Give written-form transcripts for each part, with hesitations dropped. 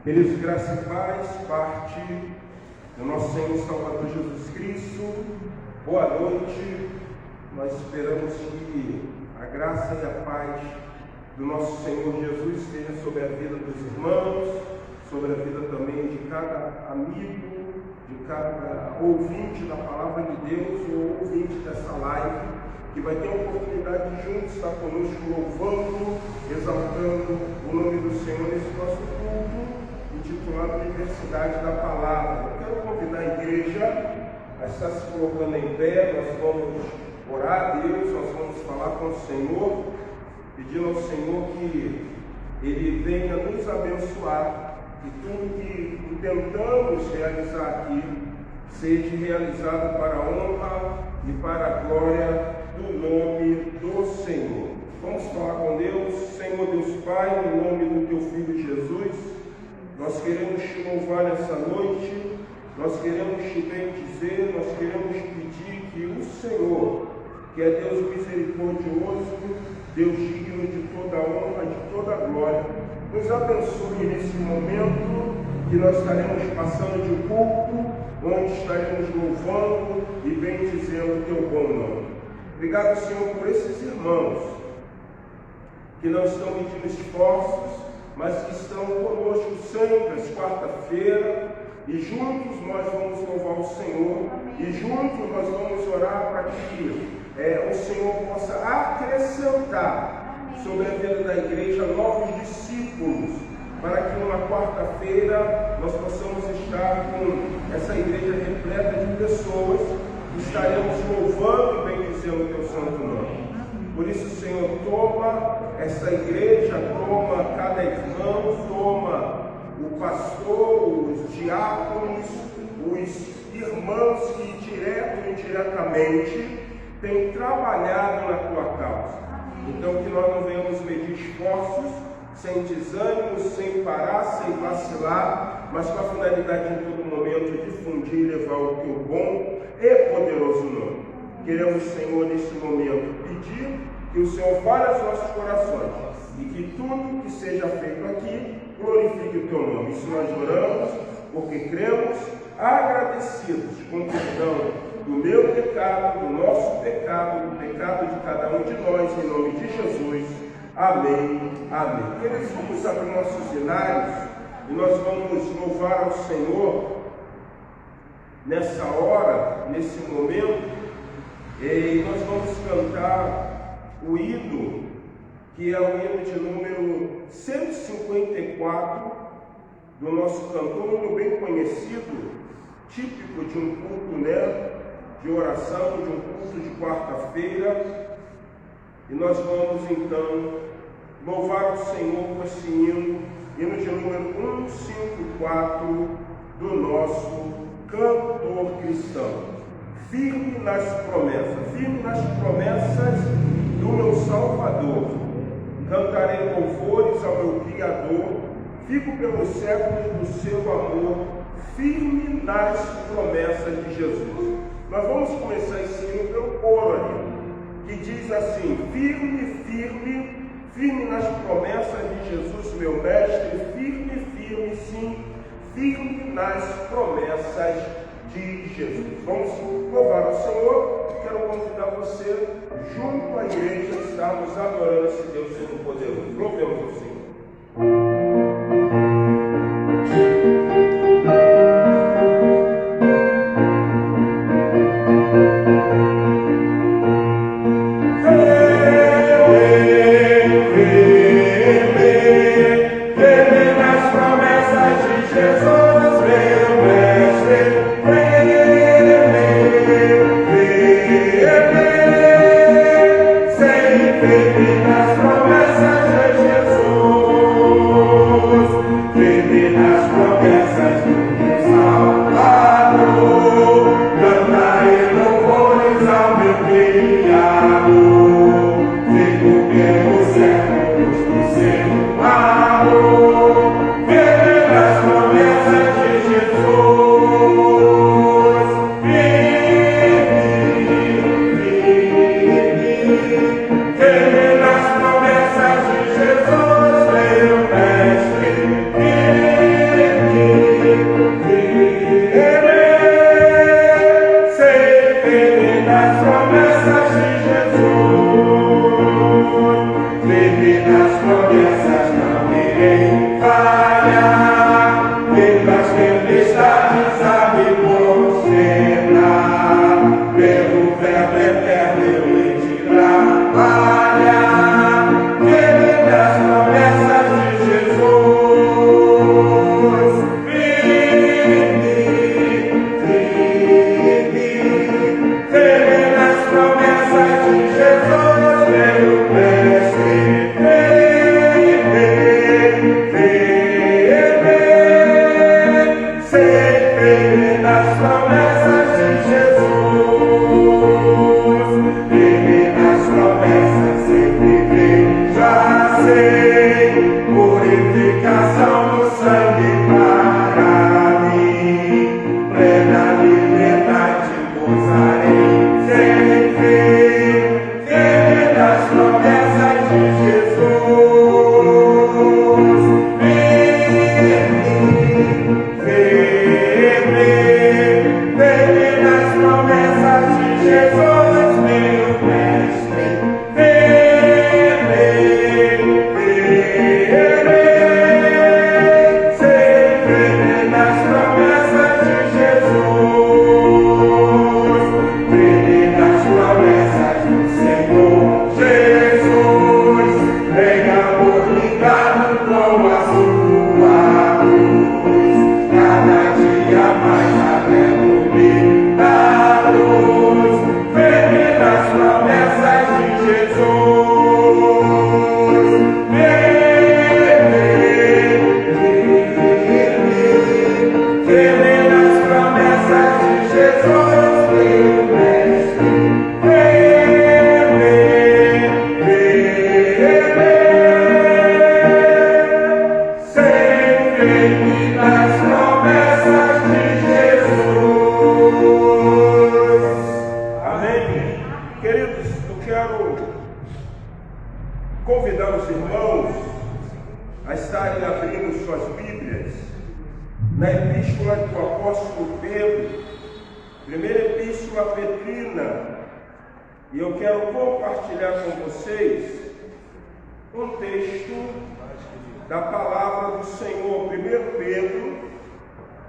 Queridos, graça e paz, parte do nosso Senhor e Salvador Jesus Cristo. Boa noite. Nós esperamos que a graça e a paz do nosso Senhor Jesus esteja sobre a vida dos irmãos, sobre a vida também de cada amigo, de cada ouvinte da Palavra de Deus ou ouvinte dessa live, que vai ter a oportunidade de juntos estar conosco louvando, exaltando o nome do Senhor nesse nosso culto, intitulado Universidade da Palavra. Eu quero convidar a igreja a estar se colocando em pé. Nós vamos orar a Deus, nós vamos falar com o Senhor, pedindo ao Senhor que Ele venha nos abençoar e tudo que tentamos realizar aqui seja realizado para a honra e para a glória do nome do Senhor. Vamos falar com Deus. Senhor Deus Pai, em nome do Teu Filho Jesus, nós queremos Te louvar nessa noite, nós queremos Te bendizer, nós queremos pedir que o Senhor, que é Deus misericordioso, Deus digno de toda a honra, de toda a glória, nos abençoe nesse momento que nós estaremos passando de culto, onde estaremos louvando e bendizendo o Teu bom nome. Obrigado, Senhor, por esses irmãos que não estão medindo esforços, mas que estão conosco sempre às quarta-feira, e juntos nós vamos louvar o Senhor, e juntos nós vamos orar para que o Senhor possa acrescentar sobre a vida da igreja novos discípulos, para que numa quarta-feira nós possamos estar com essa igreja repleta de pessoas que estaremos louvando e bendizendo o Teu santo nome. Por isso, Senhor, toma essa igreja, toma cada irmão, toma o pastor, os diáconos, os irmãos que direto ou indiretamente têm trabalhado na Tua causa. Então, que nós não venhamos medir esforços, sem desânimo, sem parar, sem vacilar, mas com a finalidade em todo momento difundir e levar o Teu bom e poderoso nome. Queremos, Senhor, nesse momento pedir que o Senhor fale aos nossos corações e que tudo que seja feito aqui glorifique o Teu nome. Isso nós oramos porque cremos, agradecidos com perdão do meu pecado, do nosso pecado, do pecado de cada um de nós, em nome de Jesus. Amém, amém. Queridos, vamos abrir nossos hinários e nós vamos louvar ao Senhor nessa hora, nesse momento, e nós vamos cantar o hino, que é o hino de número 154 do nosso cantor, um hino bem conhecido, típico de um culto, de oração, de um culto de quarta-feira. E nós vamos então louvar o Senhor com esse hino de número 154 do nosso cantor cristão. Firme nas promessas do meu Salvador. Cantarei louvores ao meu Criador, fico pelos séculos do seu amor, firme nas promessas de Jesus. Nós vamos começar esse hino pelo coro ali, que diz assim: firme, firme, firme nas promessas de Jesus, meu mestre, firme, firme, sim, firme nas promessas de Jesus. Vamos louvar ao Senhor. Quero convidar você, junto à igreja, a estarmos adorando esse Deus Todo-Poderoso. Louvemos ao Senhor. Nas promessas de Jesus. convidar os irmãos a estarem abrindo suas Bíblias na Epístola do Apóstolo Pedro, primeira Epístola Petrina, e eu quero compartilhar com vocês um texto da palavra do Senhor, 1 Pedro,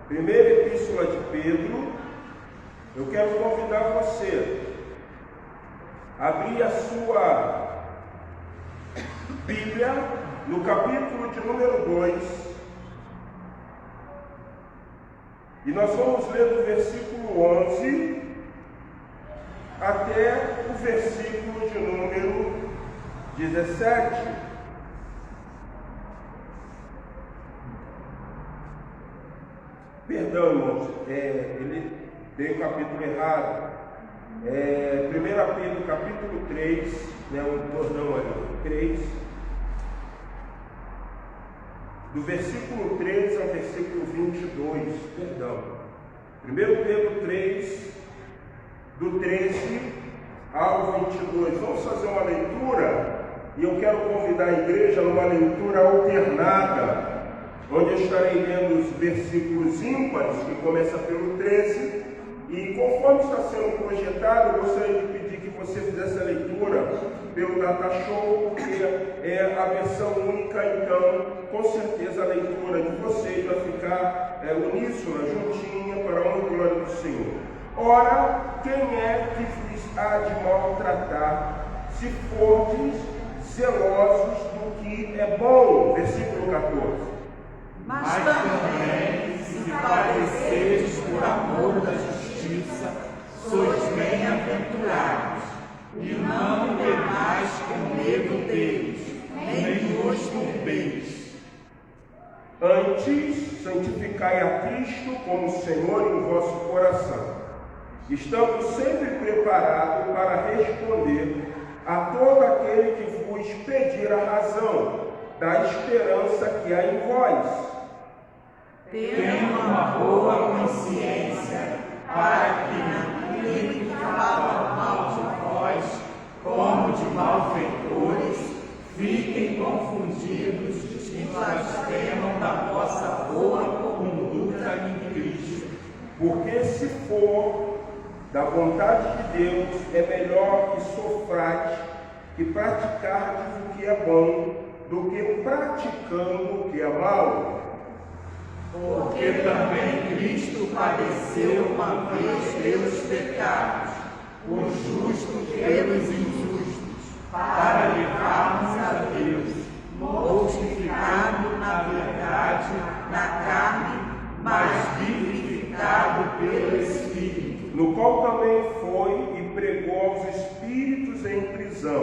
primeira Epístola de Pedro. Eu quero convidar você a abrir a sua Bíblia no capítulo de número 2, e nós vamos ler do versículo 11 até o versículo de número 17. Perdão, irmãos, ele deu o capítulo errado. 1 Pedro capítulo 3, perdão, 3, do versículo 13 ao versículo 22, perdão. 1 Pedro 3, do 13 ao 22. Vamos fazer uma leitura, e eu quero convidar a igreja numa leitura alternada, onde eu estarei lendo os versículos ímpares, que começa pelo 13, e conforme está sendo projetado, eu gostaria de pedir que você fizesse a leitura pelo Data Show, porque é a versão única, então com certeza a leitura de vocês vai ficar uníssona, juntinha, para a honra e glória do Senhor. Ora, quem é que vos há de maltratar, se fordes zelosos do que é bom? Versículo 14. Mas também, se padeceres por amor da justiça, sois bem-aventurados, e não temais com medo deles, nem vos turbeis. Antes, santificai a Cristo como Senhor em vosso coração, estando sempre preparado para responder a todo aquele que vos pedir a razão da esperança que há em vós. Tendo uma boa consciência, para que naquele que fala mal de vós, como de malfeitores, fiquem confundidos e blasfemam da vossa boa conduta em Cristo. Porque se for da vontade de Deus, é melhor que sofrais, que praticardes o que é bom, do que praticando o que é mal. Porque também Cristo padeceu uma vez pelos pecados, o justo pelos injustos, para levarmos a Deus, mortificado na verdade, na carne, mas vivificado pelo Espírito. No qual também foi e pregou aos espíritos em prisão,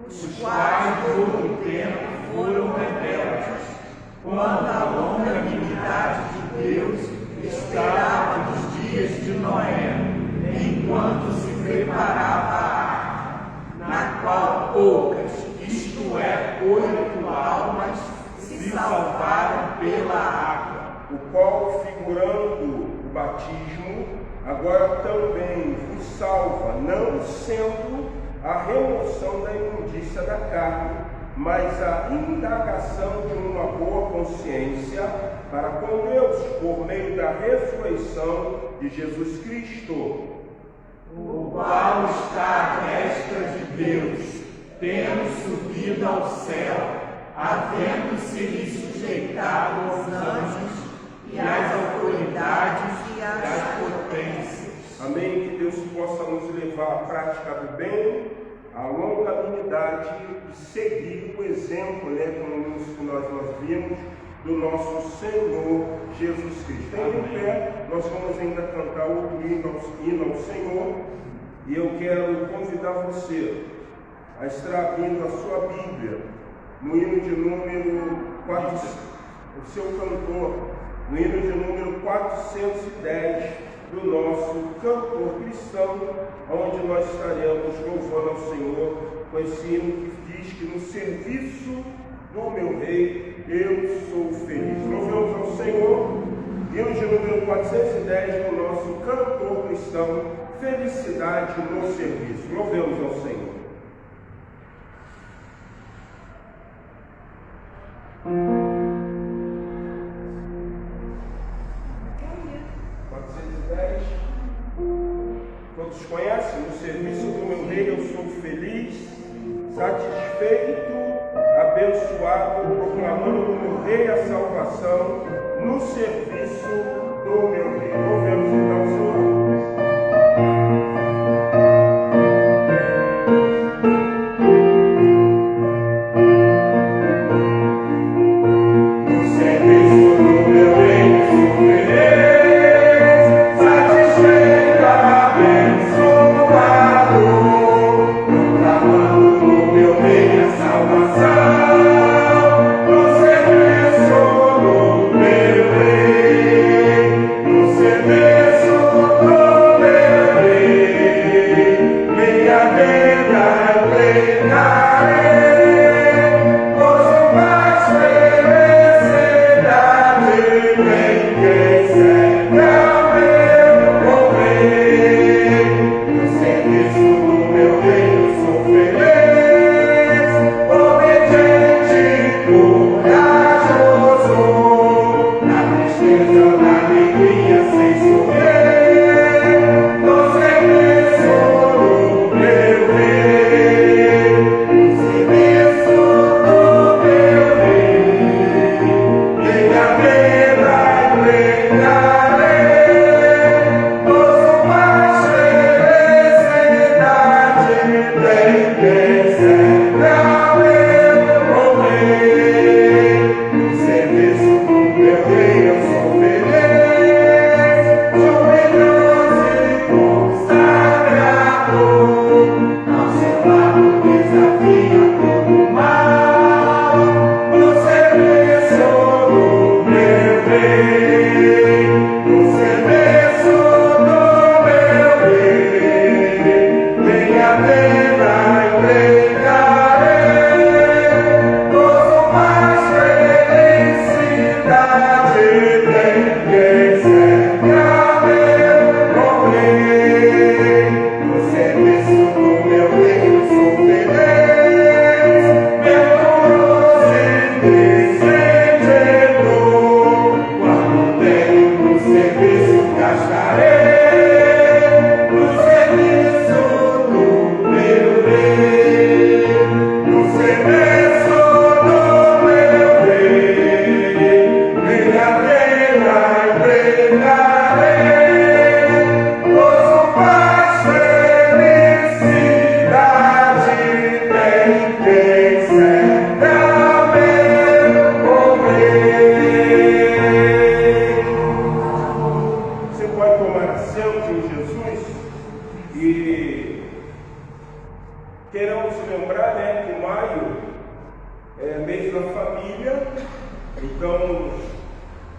os quais por um tempo foram rebeldes, quando a longanimidade de Deus esperava nos dias de Noé, enquanto se preparava a arca, na qual poucas, isto é, 8 almas, se salvaram pela água. O qual, figurando o batismo, agora também vos salva, não sendo a remoção da imundícia da carne, mas a indagação de uma boa consciência para com Deus, por meio da ressurreição de Jesus Cristo, o qual está à destra de Deus, tendo subido ao céu, havendo-se lhe sujeitado aos anjos e às autoridades e às potências. Amém. Que Deus possa nos levar à prática do bem, à longanimidade e seguir o exemplo, como nós vimos, do nosso Senhor Jesus Cristo. Em pé, nós vamos ainda cantar outro hino ao Senhor, e eu quero convidar você a estar abrindo a sua Bíblia no hino de número 4, o seu cantor, no hino de número 410 do nosso cantor cristão, onde nós estaremos louvando ao Senhor com esse hino que diz que no serviço do meu Rei eu sou feliz. Louvemos ao Senhor, hino de número 410 do nosso cantor cristão, felicidade no serviço. Louvemos ao Senhor. Todos conhecem? No serviço do meu Rei eu sou feliz, satisfeito, abençoado, proclamando do meu Rei a salvação, no serviço do meu Rei. Louvemos então o Senhor.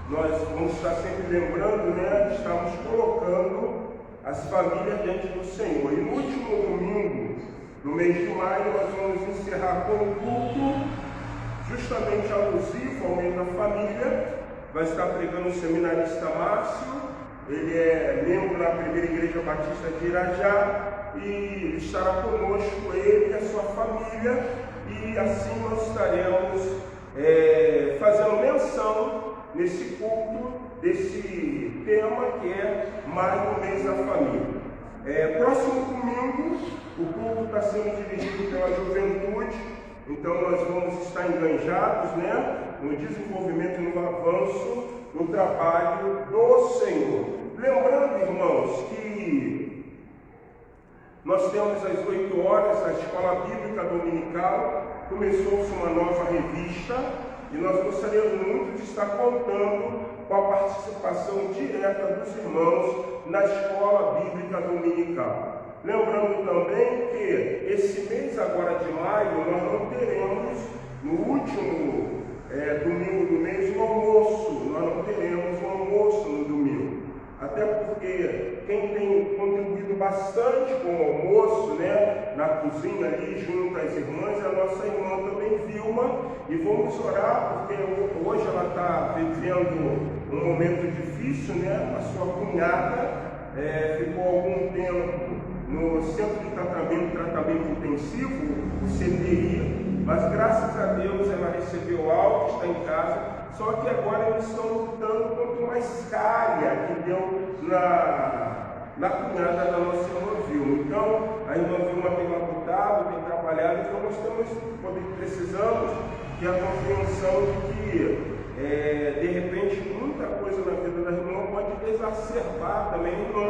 nós vamos estar sempre lembrando, né? Estamos colocando as famílias diante do Senhor. E no último domingo, no mês de maio, nós vamos encerrar com um culto justamente alusivo ao mês da família. Vai estar pregando o seminarista Márcio. Ele é membro da Primeira Igreja Batista de Irajá e estará conosco, ele e a sua família, e assim nós estaremos fazendo menção nesse culto desse tema que é Maio, o mês da família. Próximo domingo, o culto está sendo dirigido pela juventude, então nós vamos estar enganjados, né, no desenvolvimento e no avanço do trabalho do Senhor. Lembrando, irmãos, que nós temos às 8 horas a Escola Bíblica Dominical. Começou-se uma nova revista e nós gostaríamos muito de estar contando com a participação direta dos irmãos na Escola Bíblica Dominical. Lembrando também que esse mês agora de maio nós não teremos, no último domingo do mês, um almoço. Nós não teremos um almoço no domingo. Até porque quem tem contribuído bastante com o almoço, né, na cozinha ali, junto às irmãs, é a nossa irmã também, Vilma, e vamos orar, porque hoje ela está vivendo um momento difícil, né, a sua cunhada ficou algum tempo no Centro de Tratamento Intensivo, o CTI, mas graças a Deus ela recebeu alta, está em casa, só que agora eles estão lutando contra uma escária que deu na cunhada da nossa irmã Vilma. Então, a irmã Vilma tem labutado, tem trabalhado, então nós precisamos ter a compreensão de que, de repente, muita coisa na vida da irmã pode exacerbar também a irmã,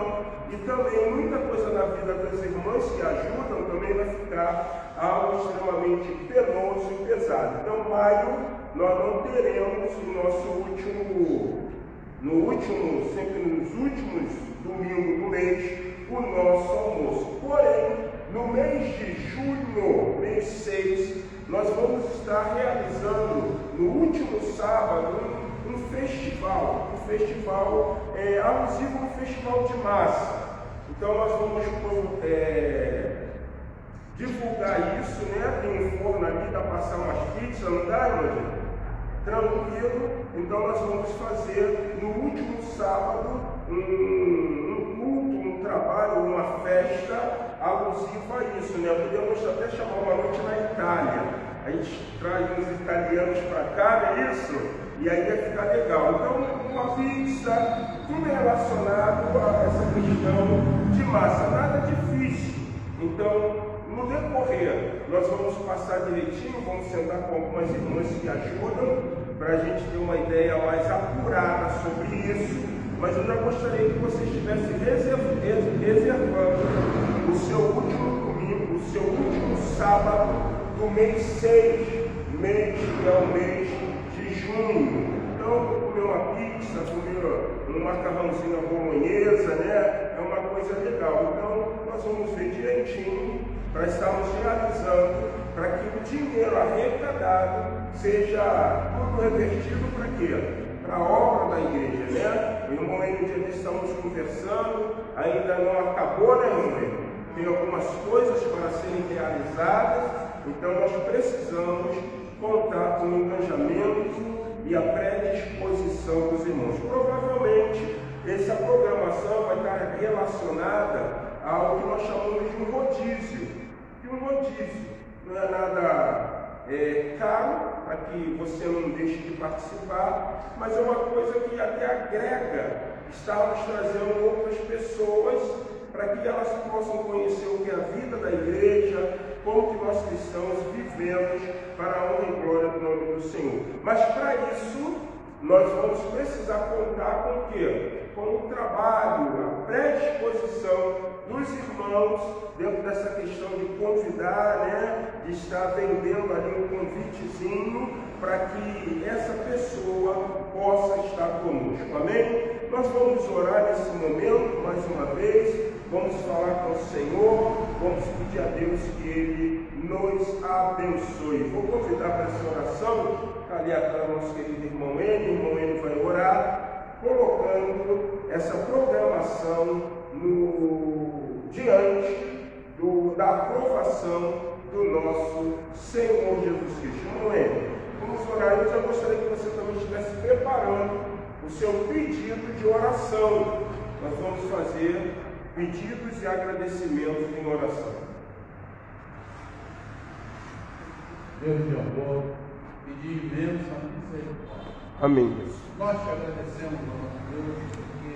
e também muita coisa na vida das irmãs que ajudam também vai ficar algo extremamente penoso e pesado. Então, maio, nós não teremos sempre nos últimos domingos do mês, o nosso almoço. Porém, no mês de junho, mês 6, nós vamos estar realizando, no último sábado, um festival alusivo ao Festival de Massa. Então nós vamos divulgar isso, né? Tem um forno ali, dá para passar umas pizzas, não dá, irmão? Tranquilo. Então nós vamos fazer no último sábado um culto, um trabalho, uma festa alusiva a isso, né? Podemos até chamar uma noite na Itália. A gente traz uns italianos para cá, não é isso? E aí vai ficar legal. Então, uma pizza, tudo relacionado a essa questão de massa, nada difícil. Então, no decorrer, nós vamos passar direitinho, vamos sentar com algumas irmãs que ajudam, para a gente ter uma ideia mais apurada sobre isso. Mas eu já gostaria que você estivesse reservando o seu último domingo, o seu último sábado do mês 6, mês que é o mês de junho. Então, comer uma pizza, comer um macarrãozinho à bolonhesa, né? É uma coisa legal. Então, nós vamos ver direitinho para estarmos realizando, para que o dinheiro arrecadado seja tudo revertido para quê? Para a obra da igreja, né? O irmão ainda estamos conversando, ainda não acabou, né, irmão? Tem algumas coisas para serem realizadas, então nós precisamos contar com o engajamento e a predisposição dos irmãos. Provavelmente, essa programação vai estar relacionada ao que nós chamamos de um rodízio. E um rodízio não é nada caro, para que você não deixe de participar, mas é uma coisa que até agrega, estamos trazendo outras pessoas para que elas possam conhecer o que é a vida da igreja, como que nós cristãos vivemos para a honra e glória do nome do Senhor. Mas para isso, nós vamos precisar contar com o quê? Com o trabalho, a predisposição dos irmãos dentro dessa questão de convidar, né? De estar vendendo ali um convitezinho para que essa pessoa possa estar conosco. Amém? Nós vamos orar nesse momento, mais uma vez, vamos falar com o Senhor, vamos pedir a Deus que Ele nos abençoe. Vou convidar para essa oração Ali atrás, nosso querido irmão Enio vai orar, colocando essa programação diante da aprovação do nosso Senhor Jesus Cristo. Irmão Enio, vamos orar. Eu já gostaria que você também estivesse preparando o seu pedido de oração. Nós vamos fazer pedidos e agradecimentos em oração. Deus de amor e de imensa misericórdia. Amém, Deus. Nós te agradecemos, nosso Deus, porque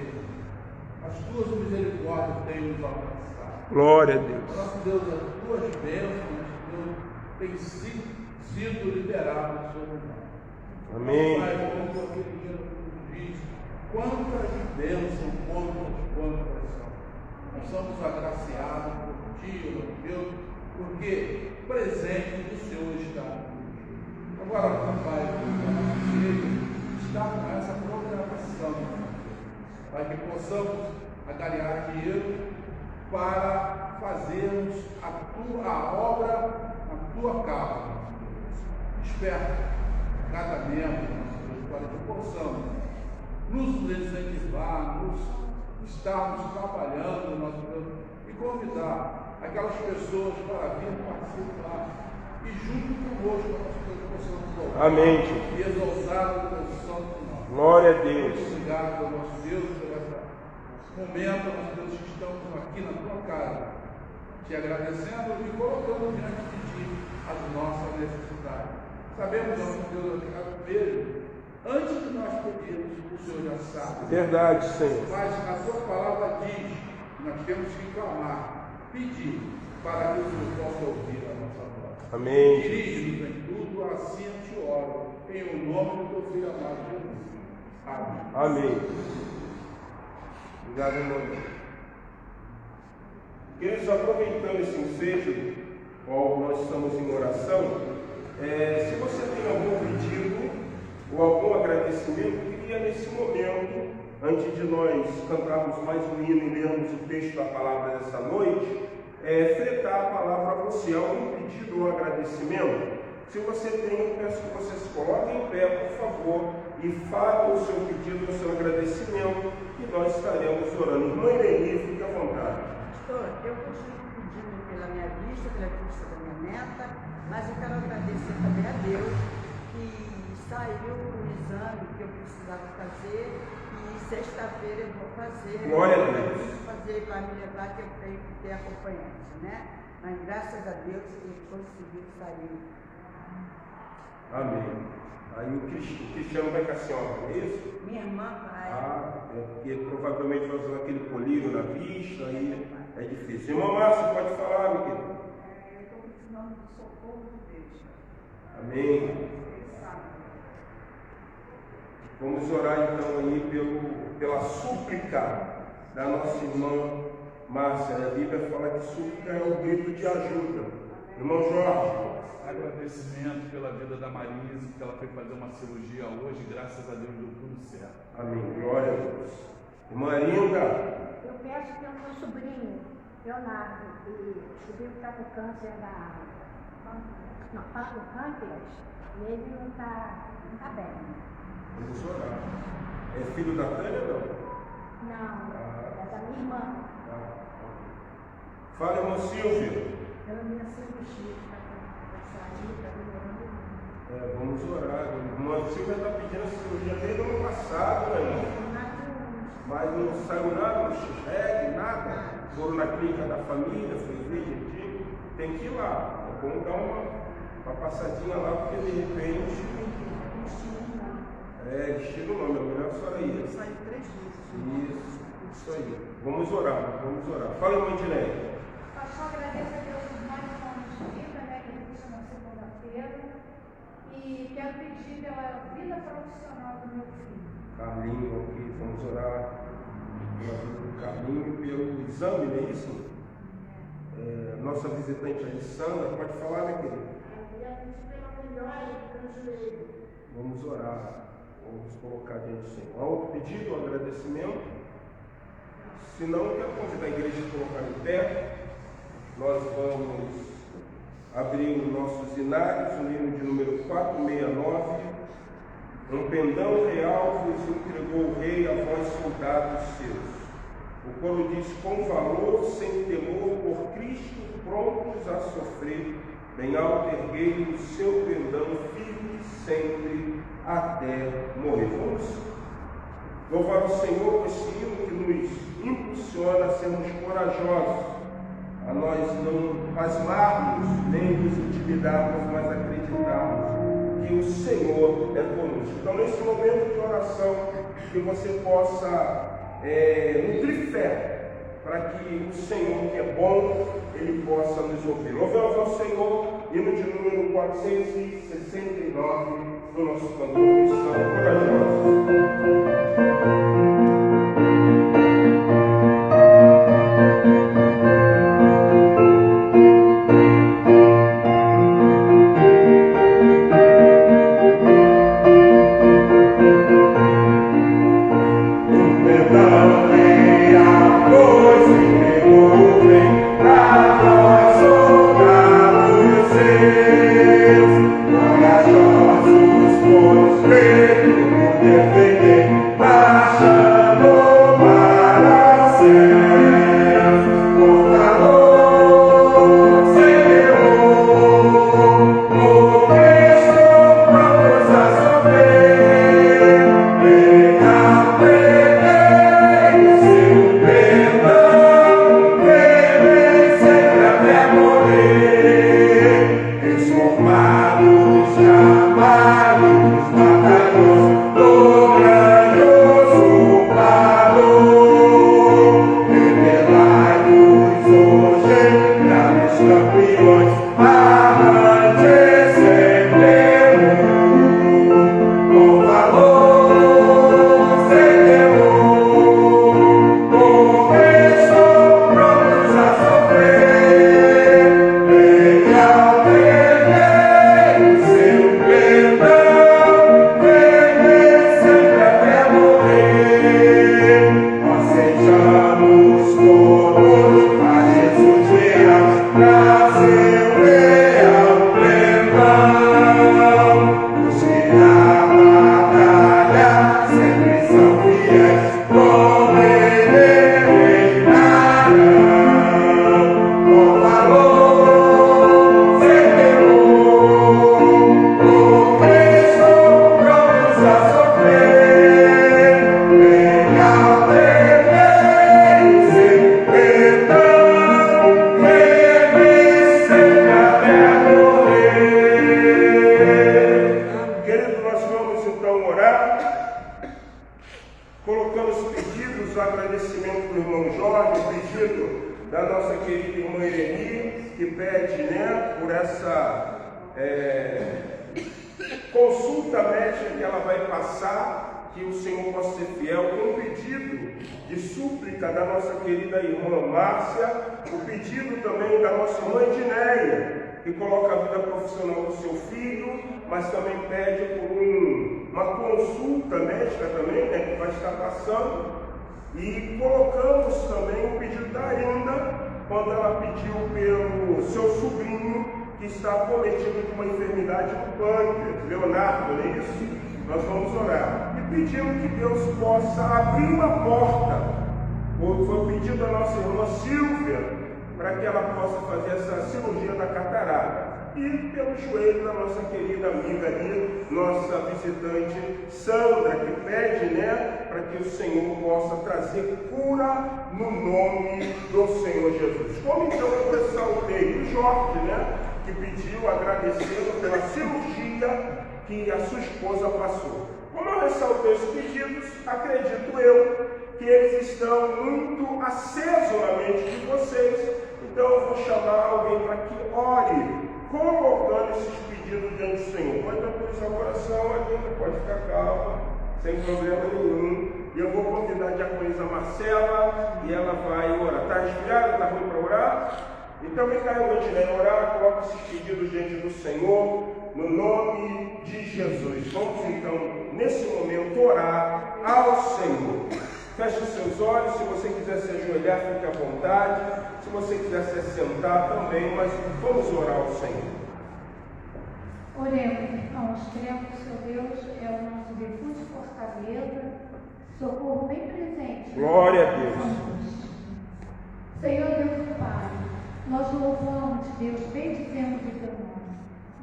as tuas misericórdias têm nos alcançado. Glória a Deus. Nosso Deus, as tuas bênçãos, Deus, têm sido liberadas sobre nós. Amém. Pai, como aquele dia diz, quantas bênçãos, quantas são. Nós somos agraciados por ti, meu Deus, porque presente do Senhor está conosco. Agora, Pai, está com essa programação, para que possamos agariar dinheiro para fazermos a obra na tua casa. Esperta cada membro, nosso Deus, para que possamos nos incentivar, estarmos trabalhando, nosso Deus, e convidar aquelas pessoas para vir participar e junto conosco nós possamos voltar. Amém. E exaltar o teu santo nome. Glória a Deus. Muito obrigado, nosso Deus, por esse momento, nosso Deus, que estamos aqui na tua casa, te agradecendo e colocando diante de ti as nossas necessidades. Sabemos, nosso Deus, que antes de nós pedirmos, o Senhor já sabe. Verdade, Senhor. Mas a tua palavra diz que nós temos que clamar, pedir, para que o Senhor possa ouvir a nossa voz. Amém. Dirige-nos em tudo, assim eu te oro, em o nome do teu filho amado Jesus. Amém. Amém. Obrigado, irmão. Queridos, aproveitando esse ensejo, qual nós estamos em oração, se você tem algum pedido ou algum agradecimento, eu queria nesse momento, antes de nós cantarmos mais um hino e lermos o texto da palavra dessa noite, fretar a palavra para você, algum pedido ou agradecimento. Se você tem, eu peço que você se coloque em pé, por favor, e fale o seu pedido, o seu agradecimento, e nós estaremos orando. Irmã Eleni, fique à vontade. Pastor, eu continuo pedindo pela minha vista da minha neta, mas eu quero agradecer também a Deus que saiu o exame que eu precisava fazer e sexta-feira eu vou fazer. Glória a Deus. Eu vou fazer, vai me levar que eu tenho que ter acompanhante, né? Mas graças a Deus ele conseguiu sair. Amém. Aí o Cristiano vai com a senhora, não é isso? Minha irmã vai. Porque provavelmente vai usar aquele colírio na vista, aí é difícil. Irmã Márcia, pode falar, meu querido? Eu estou precisando do socorro de Deus. Amém. Vamos orar então aí pela súplica da nossa irmã Márcia. A Bíblia fala que súplica é o grito de ajuda. Irmão Jorge. Agradecimento pela vida da Marise, que ela foi fazer uma cirurgia hoje, graças a Deus deu tudo certo. Amém. Glória a Deus. Irmã Linda. Eu peço pelo meu sobrinho, Leonardo, que descobriu que está com câncer no pâncreas, e ele não está bem. Vamos orar. É filho da Tânia ou não? Não, é da minha irmã. Fala, irmão Silvio. Ela me cirurgia, para sair, está melhorando. Vamos orar. Irmã Silvia está pedindo a cirurgia desde o ano passado, né, irmão? Mas não saiu nada, não chegue, nada. Foram na clínica da família, fez direitinho. Tem que ir lá. É bom dar uma passadinha lá, porque de repente. Destino não, meu melhor só aí. Saiu 3 vezes. Isso aí. Vamos orar. Fala, irmã Dileia. Pastor, agradeço a Deus por mais um ano de vida, né, que ele na segunda-feira. E quero pedir pela vida profissional do meu filho. Carlinho aqui, vamos orar pela vida do Carlinho, pelo exame, não é isso? Nossa visitante Alessandra, pode falar, minha querida? Vamos orar, vamos colocar diante do Senhor. Outro pedido, um agradecimento. Se não, quero convidar a igreja a colocar em pé. Nós vamos abrir os nossos inários, o hino de número 469. Um pendão real vos entregou o rei a vós, soldados seus. O coro diz: com valor, sem temor, por Cristo, prontos a sofrer, bem alto erguei o seu pendão, firme sempre até morrer. Vamos louvar o Senhor com esse hino que nos impulsiona a sermos corajosos, a nós não pasmarmos, nem nos intimidarmos, mas acreditarmos que o Senhor é conosco. Então, nesse momento de oração, que você possa nutrir fé, para que o Senhor, que é bom, Ele possa nos ouvir. Louvamos ao Senhor, hino de número 469, do nosso cantor cristão corajoso. Consulta médica que ela vai passar, que o Senhor possa ser fiel, com um pedido de súplica da nossa querida irmã Márcia, o pedido também da nossa irmã Edneia, que coloca a vida profissional do seu filho, mas também pede por uma consulta médica também, né, que vai estar passando. E colocamos também o pedido da Arinda, quando ela pediu pelo seu sobrinho, que está cometido de uma enfermidade do pâncreas, Leonardo, não é isso? Nós vamos orar. E pedimos que Deus possa abrir uma porta. Foi o pedido da nossa irmã Silvia, para que ela possa fazer essa cirurgia da catarata. E pelo joelho da nossa querida amiga ali, nossa visitante Sandra, que pede, né, para que o Senhor possa trazer cura no nome do Senhor Jesus. Como então eu ressaltei o Jorge, né, que pediu, agradecendo pela cirurgia que a sua esposa passou. Como eu ressaltei esses pedidos, acredito eu que eles estão muito acesos na mente de vocês. Então eu vou chamar alguém para que ore, colocando esses pedidos diante do Senhor. Pode tranquilizar o coração, ainda pode ficar calma, sem problema nenhum. E eu vou convidar a diaconisa Marcela e ela vai orar. Está resfriada? Está ruim para orar? Então vem cá, irmã Edneia, orar, coloca esses pedidos diante do Senhor, no nome de Jesus. Vamos então, nesse momento, orar ao Senhor. Feche os seus olhos, se você quiser se ajoelhar, fique à vontade. Se você quiser se sentar também, mas vamos orar ao Senhor. Oremos, irmãos. Cremos que o Deus é o nosso virtude e fortaleza, socorro bem presente. Glória a Deus. Senhor Deus e Pai, nós louvamos, Deus, bendizemos o teu nome.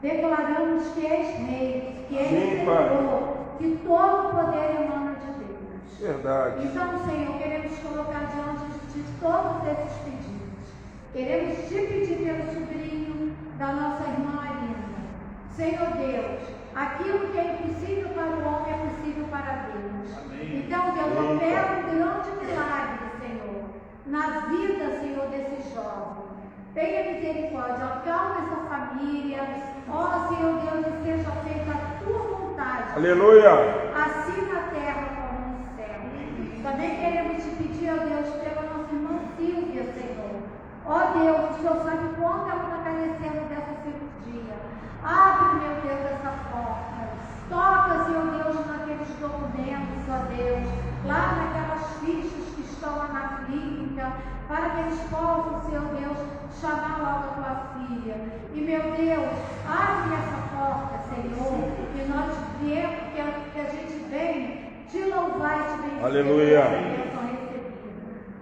Declaramos que és Rei, que és Sim, Senhor, que todo o poder emana de Deus. Verdade. Então, Senhor, queremos colocar diante de Ti todos esses pedidos. Queremos Te pedir pelo sobrinho da nossa irmã Marina. Senhor Deus, aquilo que é impossível para o homem é possível para Deus. Amém. Então, Deus, opera um grande milagre, Senhor, na vida, Senhor, desse jovem. Tenha misericórdia, acalma essa família. Ó, Senhor Deus, e seja feita a Tua vontade. Aleluia. Assim na terra como no céu. Também queremos Te pedir, ó Deus, pela nossa irmã Silvia, Senhor. Ó Deus, o Senhor sabe quanto ela está carecendo dessa cirurgia. Abre, meu Deus, essa porta. Toca, Senhor Deus, naqueles documentos, ó Deus, lá naquelas fichas que estão lá na clínica, para que eles possam, Senhor Deus, chamar logo a Tua filha. E, meu Deus, abre essa porta, Senhor, que nós viemos, que a gente venha te louvar e te bendizer. Aleluia. Pela bênção recebida.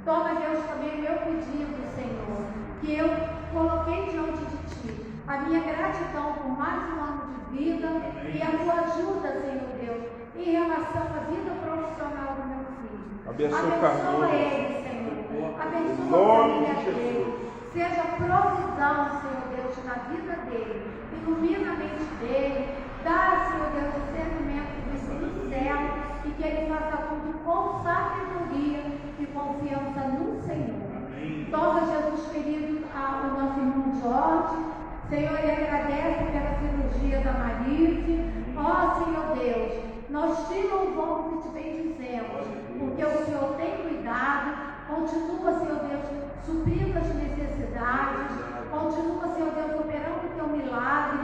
Toma, Deus, também meu pedido, Senhor, que eu coloquei diante de Ti. A minha gratidão por mais um ano de vida e a Tua ajuda, Senhor Deus, em relação à vida profissional do meu filho. Abençoa o Abençoa Carlinhos. ele, Senhor. Abençoa Em nome a de família Jesus. dele. Seja provisão, Senhor Deus, na vida dele. Ilumina a mente dele. Dá, Senhor Deus, o discernimento do céu e que ele faça tudo com sabedoria e confiança no Senhor. Toma, Jesus querido, o nosso irmão Jorge. Senhor, ele agradece pela cirurgia da Marise. Ó, Senhor Deus, nós te louvamos e te bendizemos, porque o Senhor tem cuidado. Continua, Senhor Deus, suprindo as necessidades. Continua, Senhor Deus, operando o teu milagre.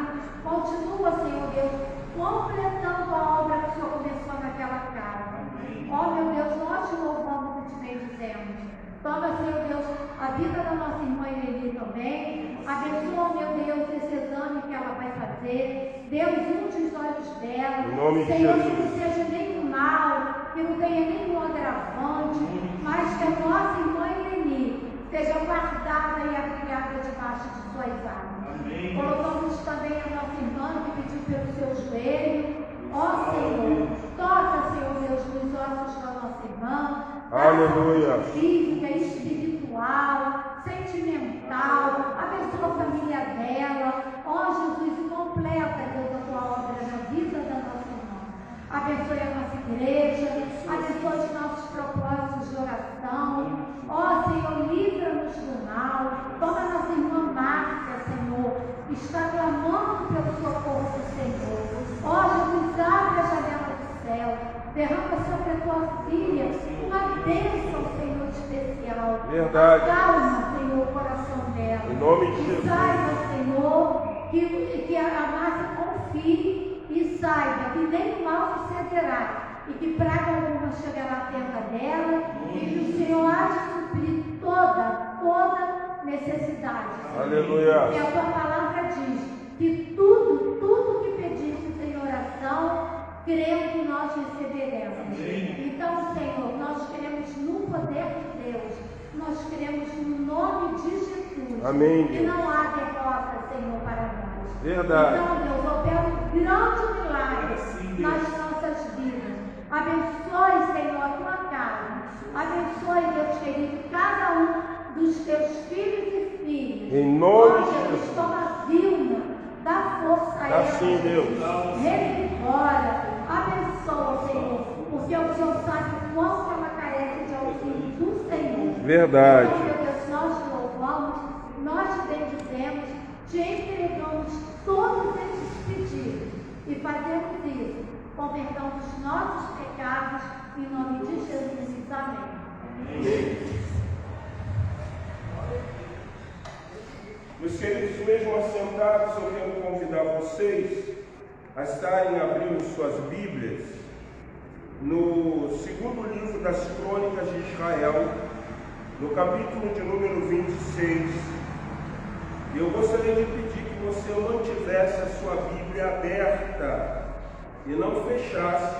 Continua, Senhor Deus, completando a obra que o Senhor começou naquela casa. Ó, meu Deus, nós te louvamos e te bendizemos. Toma, Senhor Deus, a vida da nossa irmã Eleni também. Abençoa, meu Deus, esse exame que ela vai fazer. Deus, unge os olhos dela. Em nome de Senhor, Jesus. que não seja nenhum mal, que não tenha nenhum agravante, mas que a nossa irmã Eleni seja guardada e abrigada debaixo de suas asas. Colocamos também a nossa irmã que pediu pelo seu joelho. Ó Senhor, toca, Senhor Deus, nos ossos da nossa irmã. Aleluia. Física, espiritual, sentimental. Abençoa a família dela. Ó Jesus, e completa, Deus, a Tua obra na vida da nossa irmã. Abençoe a nossa igreja. Abençoe os nossos propósitos de oração. Ó Senhor, livra-nos do mal. Toma a nossa irmã Márcia, Senhor, que está clamando pelo socorro do Senhor. Ó Jesus, abre a janela do céu. Derrama sobre a Tua filha uma bênção, Senhor, especial. Verdade. Acalma, Senhor, o coração dela. Em nome de E Jesus. saiba, Senhor, que a Márcia confie e saiba que nem o mal sucederá e que praga alguma chegará à tenda dela e que o Senhor há de suprir toda necessidade. Senhor. Aleluia. E a Tua palavra diz que tudo que pedimos em oração, cremos nós receberemos. Então, Senhor, nós cremos no poder de Deus. Nós cremos no nome de Jesus. Amém, Que Deus. não há derrota, Senhor, para nós. Verdade. Então, Deus, opera um grande milagre nas nossas vidas. Abençoe, Senhor, a Tua casa. Abençoe, Deus querido, cada um dos Teus filhos e filhas. Em nome Ó, de Deus, Jesus. toma a Vilma, dá força a Dá ela. sim, Deus. Revigora, abençoa, Senhor, porque o Senhor sabe o quanto ela carece de auxílio do Senhor. Verdade. Então, meu Deus, nós te louvamos, nós te bendizemos, te entregamos todos esses pedidos e fazemos isso com perdão dos nossos pecados, em nome de Jesus. Amém. Meus queridos, mesmo assentados, eu quero convidar vocês a estarem abrindo suas Bíblias no segundo livro das Crônicas de Israel, no capítulo de número 26. Eu gostaria de pedir que você mantivesse a sua Bíblia aberta e não fechasse,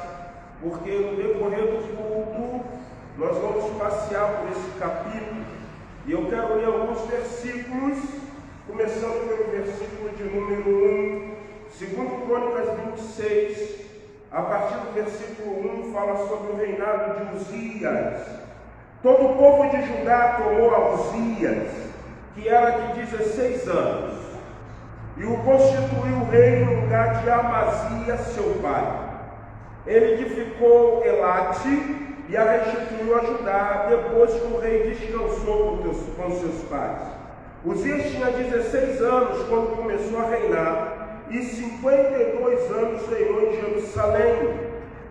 porque no decorrer do culto nós vamos passear por esse capítulo e eu quero ler alguns versículos, começando pelo versículo de número 1, 2 Crônicas 26, a partir do versículo 1, fala sobre o reinado de Uzias. Todo o povo de Judá tomou a Uzias, que era de 16 anos, e o constituiu rei no lugar de Amazias, seu pai. Ele edificou Elate e a restituiu a Judá, depois que o rei descansou com seus pais. Uzias tinha 16 anos quando começou a reinar, e 52 anos reinou em Jerusalém.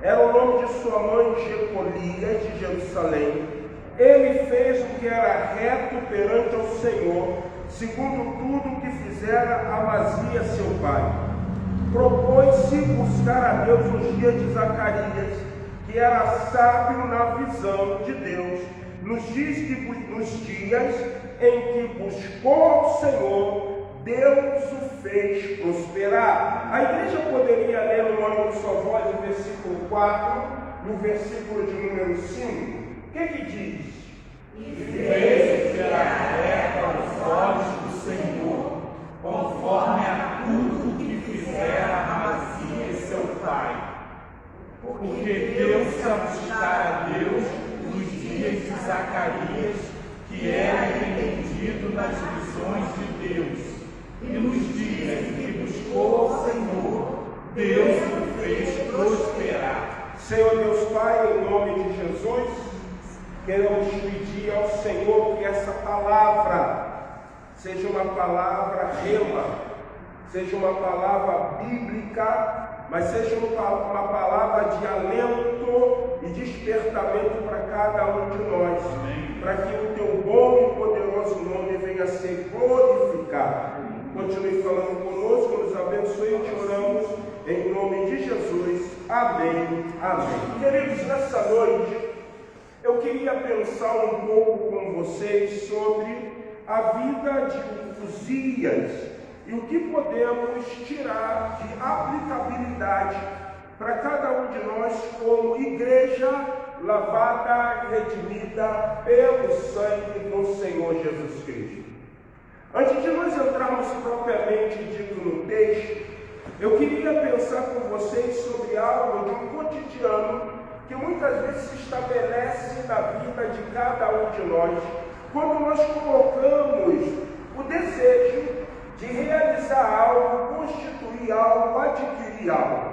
Era o nome de sua mãe Jecolias, de Jerusalém. Ele fez o que era reto perante o Senhor, segundo tudo o que fizera Amazias, seu pai. Propôs-se buscar a Deus nos dias de Zacarias, que era sábio na visão de Deus, nos dias em que buscou o Senhor, Deus o fez prosperar. A igreja poderia ler no ânimo sua voz o versículo 4 e o versículo de número 5. O que diz? E fez o que era reto aos olhos do Senhor, conforme a tudo que fizera Amazias, seu pai. Porque deu-se a buscar a Deus nos dias de Zacarias, que era entendido nas visões de Deus. E nos dias em que buscou ao Senhor, Deus o fez prosperar. Senhor Deus Pai, em nome de Jesus, queremos pedir ao Senhor que essa palavra seja uma palavra rema, seja uma palavra bíblica, mas seja uma palavra de alento e despertamento para cada um de nós, para que o teu bom e poderoso nome venha a ser glorificado. Continue falando conosco, nos abençoe e te oramos em nome de Jesus. Amém. Amém. Queridos, nessa noite eu queria pensar um pouco com vocês sobre a vida de Uzias e o que podemos tirar de aplicabilidade para cada um de nós como igreja lavada e redimida pelo sangue do Senhor Jesus Cristo. Antes de nós entrarmos propriamente dito no texto, eu queria pensar com vocês sobre algo de um cotidiano que muitas vezes se estabelece na vida de cada um de nós, quando nós colocamos o desejo de realizar algo, constituir algo, adquirir algo.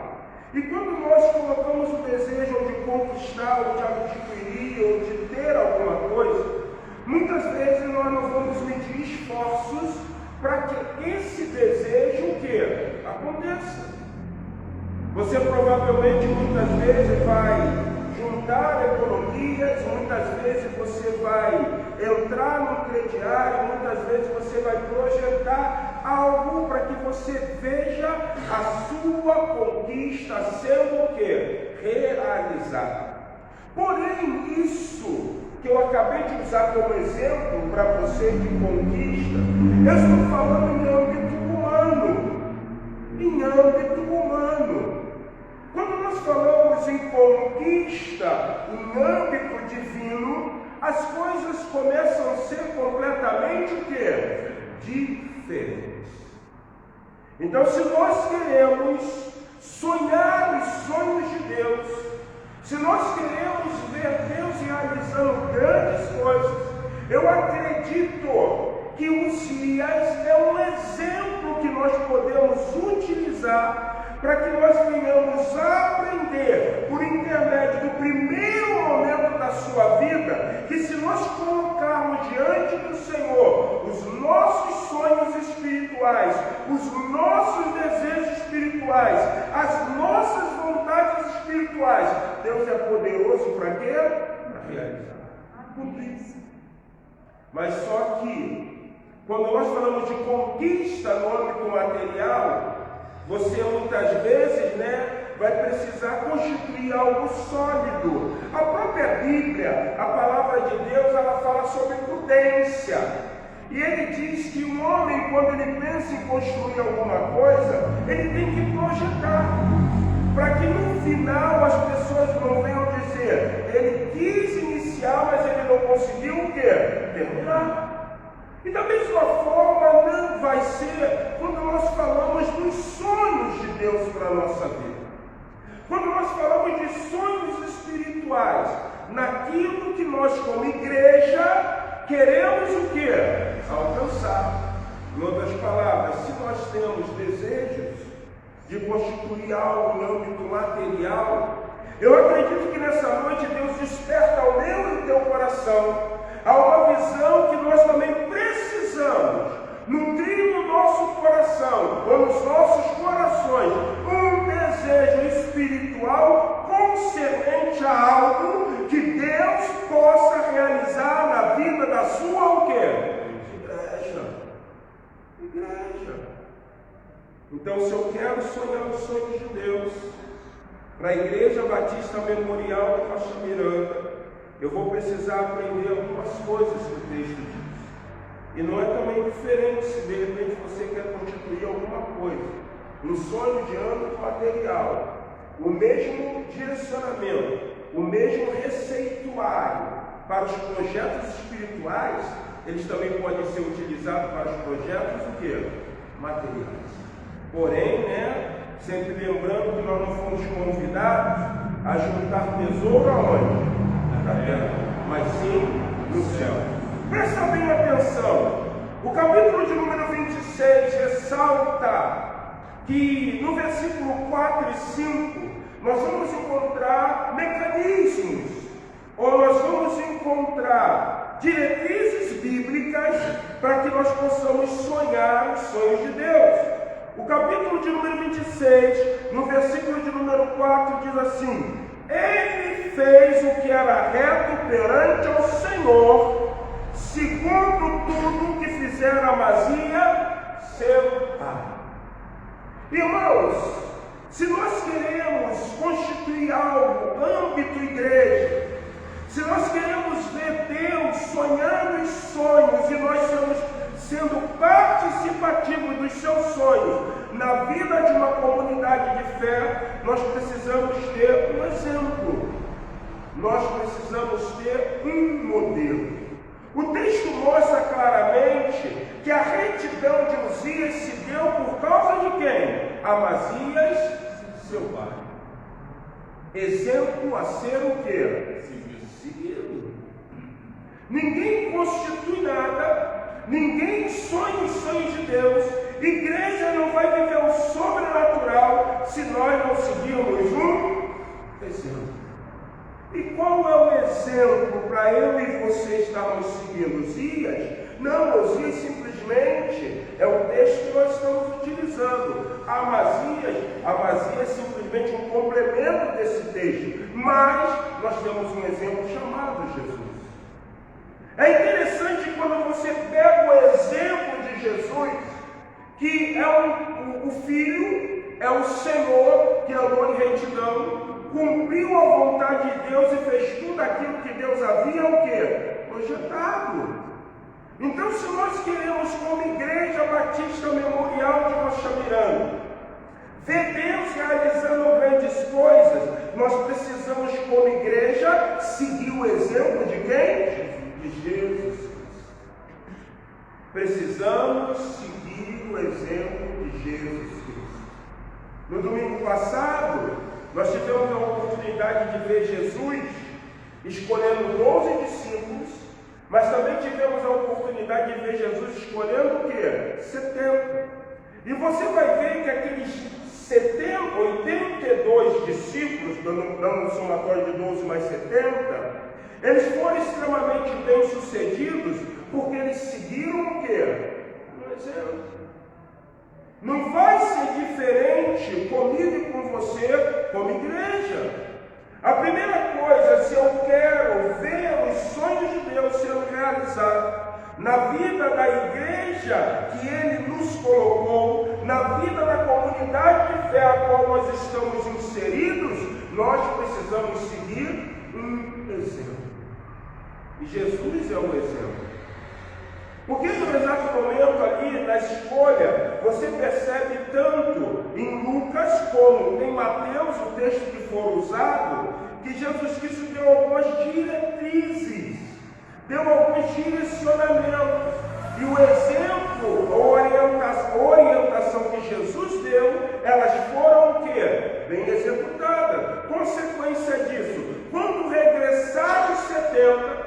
E quando nós colocamos o desejo de conquistar, ou de adquirir, ou de ter alguma coisa, muitas vezes nós não vamos medir esforços para que esse desejo o quê? Aconteça. Você provavelmente muitas vezes vai juntar economias, muitas vezes você vai entrar no crediário, muitas vezes você vai projetar algo para que você veja a sua conquista sendo o quê? Realizada. Porém, isso que eu acabei de usar como exemplo para você de conquista, eu estou falando em âmbito humano. Em âmbito humano. Quando nós falamos em conquista em âmbito divino, as coisas começam a ser completamente o quê? Diferentes. Então, se nós queremos sonhar os sonhos de Deus, se nós queremos ver Deus realizando grandes coisas, eu acredito que Uzias é um exemplo que nós podemos utilizar para que nós venhamos a aprender, por intermédio do primeiro momento da sua vida, que se nós colocarmos diante do Senhor os nossos sonhos espirituais, os nossos desejos espirituais, as nossas vontades espirituais, Deus é poderoso para quê? Para realizar. Tudo isso. Mas só que, quando nós falamos de conquista no âmbito material, você muitas vezes, vai precisar constituir algo sólido. A própria Bíblia, a palavra de Deus, ela fala sobre prudência. E ele diz que um homem, quando ele pensa em construir alguma coisa, ele tem que projetar. para que no final as pessoas não venham dizer, ele quis iniciar, mas ele não conseguiu o quê? Terminar. E da mesma forma não vai ser quando nós falamos dos sonhos de Deus para a nossa vida. Quando nós falamos de sonhos espirituais, naquilo que nós como igreja queremos o quê? Alcançar. Em outras palavras, se nós temos desejos de constituir algo no âmbito material, eu acredito que nessa noite Deus desperta ao meu e teu coração a uma visão que nós também precisamos nutrir no nosso coração, ou nos nossos corações, um desejo espiritual concernente a algo que Deus possa realizar na vida da sua o quê? Igreja. Então, se eu quero sonhar os sonhos de Deus para a Igreja Batista Memorial de Rocha Miranda, eu vou precisar aprender algumas coisas que o texto diz. E não é também diferente se de repente você quer constituir alguma coisa no sonho de âmbito material, o mesmo direcionamento, o mesmo receituário para os projetos espirituais, eles também podem ser utilizados para os projetos o quê? Materiais. Porém, sempre lembrando que nós não fomos convidados a juntar tesouro aonde? Na terra, mas sim no céu. Presta bem atenção. O capítulo de número 26 ressalta que no versículo 4 e 5 nós vamos encontrar mecanismos, ou nós vamos encontrar diretrizes bíblicas para que nós possamos sonhar os sonhos de Deus. O capítulo de número 26, no versículo de número 4, diz assim: Ele fez o que era reto perante o Senhor, segundo tudo que fizera Amazia, seu pai. Irmãos, se nós queremos constituir algo, âmbito igreja, se nós queremos ver Deus sonhando os sonhos e nós sendo participativos dos seus sonhos na vida de uma comunidade de fé, nós precisamos ter um exemplo, nós precisamos ter um modelo. O texto mostra claramente que a retidão de Uzias se deu por causa de quem? Amazias, seu pai. Exemplo a ser o quê? Seguido. Ninguém constitui nada, ninguém sonha os sonhos de Deus. Igreja não vai viver o sobrenatural se nós não seguirmos um exemplo. E qual é o exemplo para eu e você estarmos seguindo? Uzias? Não, Uzias simplesmente é o texto que nós estamos utilizando. Amazias é simplesmente um complemento desse texto. Mas nós temos um exemplo chamado Jesus. É interessante quando você pega o exemplo de Jesus, que é o Filho, é o Senhor que andou em retidão, cumpriu a vontade de Deus e fez tudo aquilo que Deus havia o quê? Projetado. Então, se nós queremos, como Igreja Batista Memorial de Rocha Miranda, ver Deus realizando grandes coisas, nós precisamos, como igreja, seguir o exemplo de quem? De Jesus. Precisamos seguir o exemplo de Jesus Cristo. No domingo passado, nós tivemos a oportunidade de ver Jesus escolhendo 12 discípulos, mas também tivemos a oportunidade de ver Jesus escolhendo o quê? 70. E você vai ver que aqueles 82 discípulos, dando um somatório de 12 mais 70, eles foram extremamente bem sucedidos porque eles seguiram o quê? Um exemplo. Não vai ser diferente comigo e com você como igreja. A primeira coisa, se eu quero ver os sonhos de Deus sendo realizados na vida da igreja que Ele nos colocou, na vida da comunidade de fé a qual nós estamos inseridos, nós precisamos seguir um exemplo. E Jesus é um exemplo. Porque no exato momento ali, na escolha, você percebe tanto em Lucas como em Mateus, o texto que for usado, que Jesus Cristo deu algumas diretrizes, deu alguns direcionamentos. E o exemplo, a orientação que Jesus deu, elas foram o quê? Bem executadas. Consequência disso, quando regressaram os 70,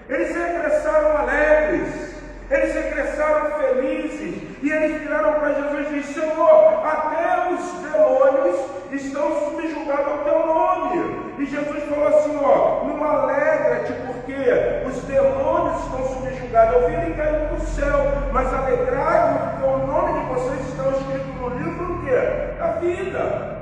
eles regressaram alegres, eles regressaram felizes, e eles viraram para Jesus e disseram: Senhor, até os demônios estão subjugados ao teu nome. E Jesus falou assim: não alegra-te, porque os demônios estão subjugados ao virem caindo do céu, mas alegrai-vos, porque o nome de vocês está escrito no livro do quê? Da vida.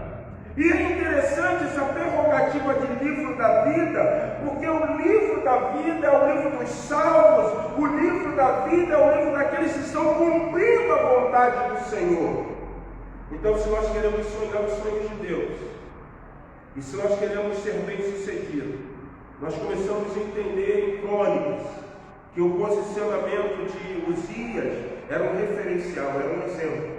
E é interessante essa prerrogativa de livro da vida, porque o livro da vida é o livro dos salmos, o livro da vida é o livro daqueles que estão cumprindo a vontade do Senhor. Então, se nós queremos sonhar os sonhos de Deus, e se nós queremos ser bem-sucedidos, nós começamos a entender em Crônicas que o posicionamento de Uzias era um referencial, era um exemplo.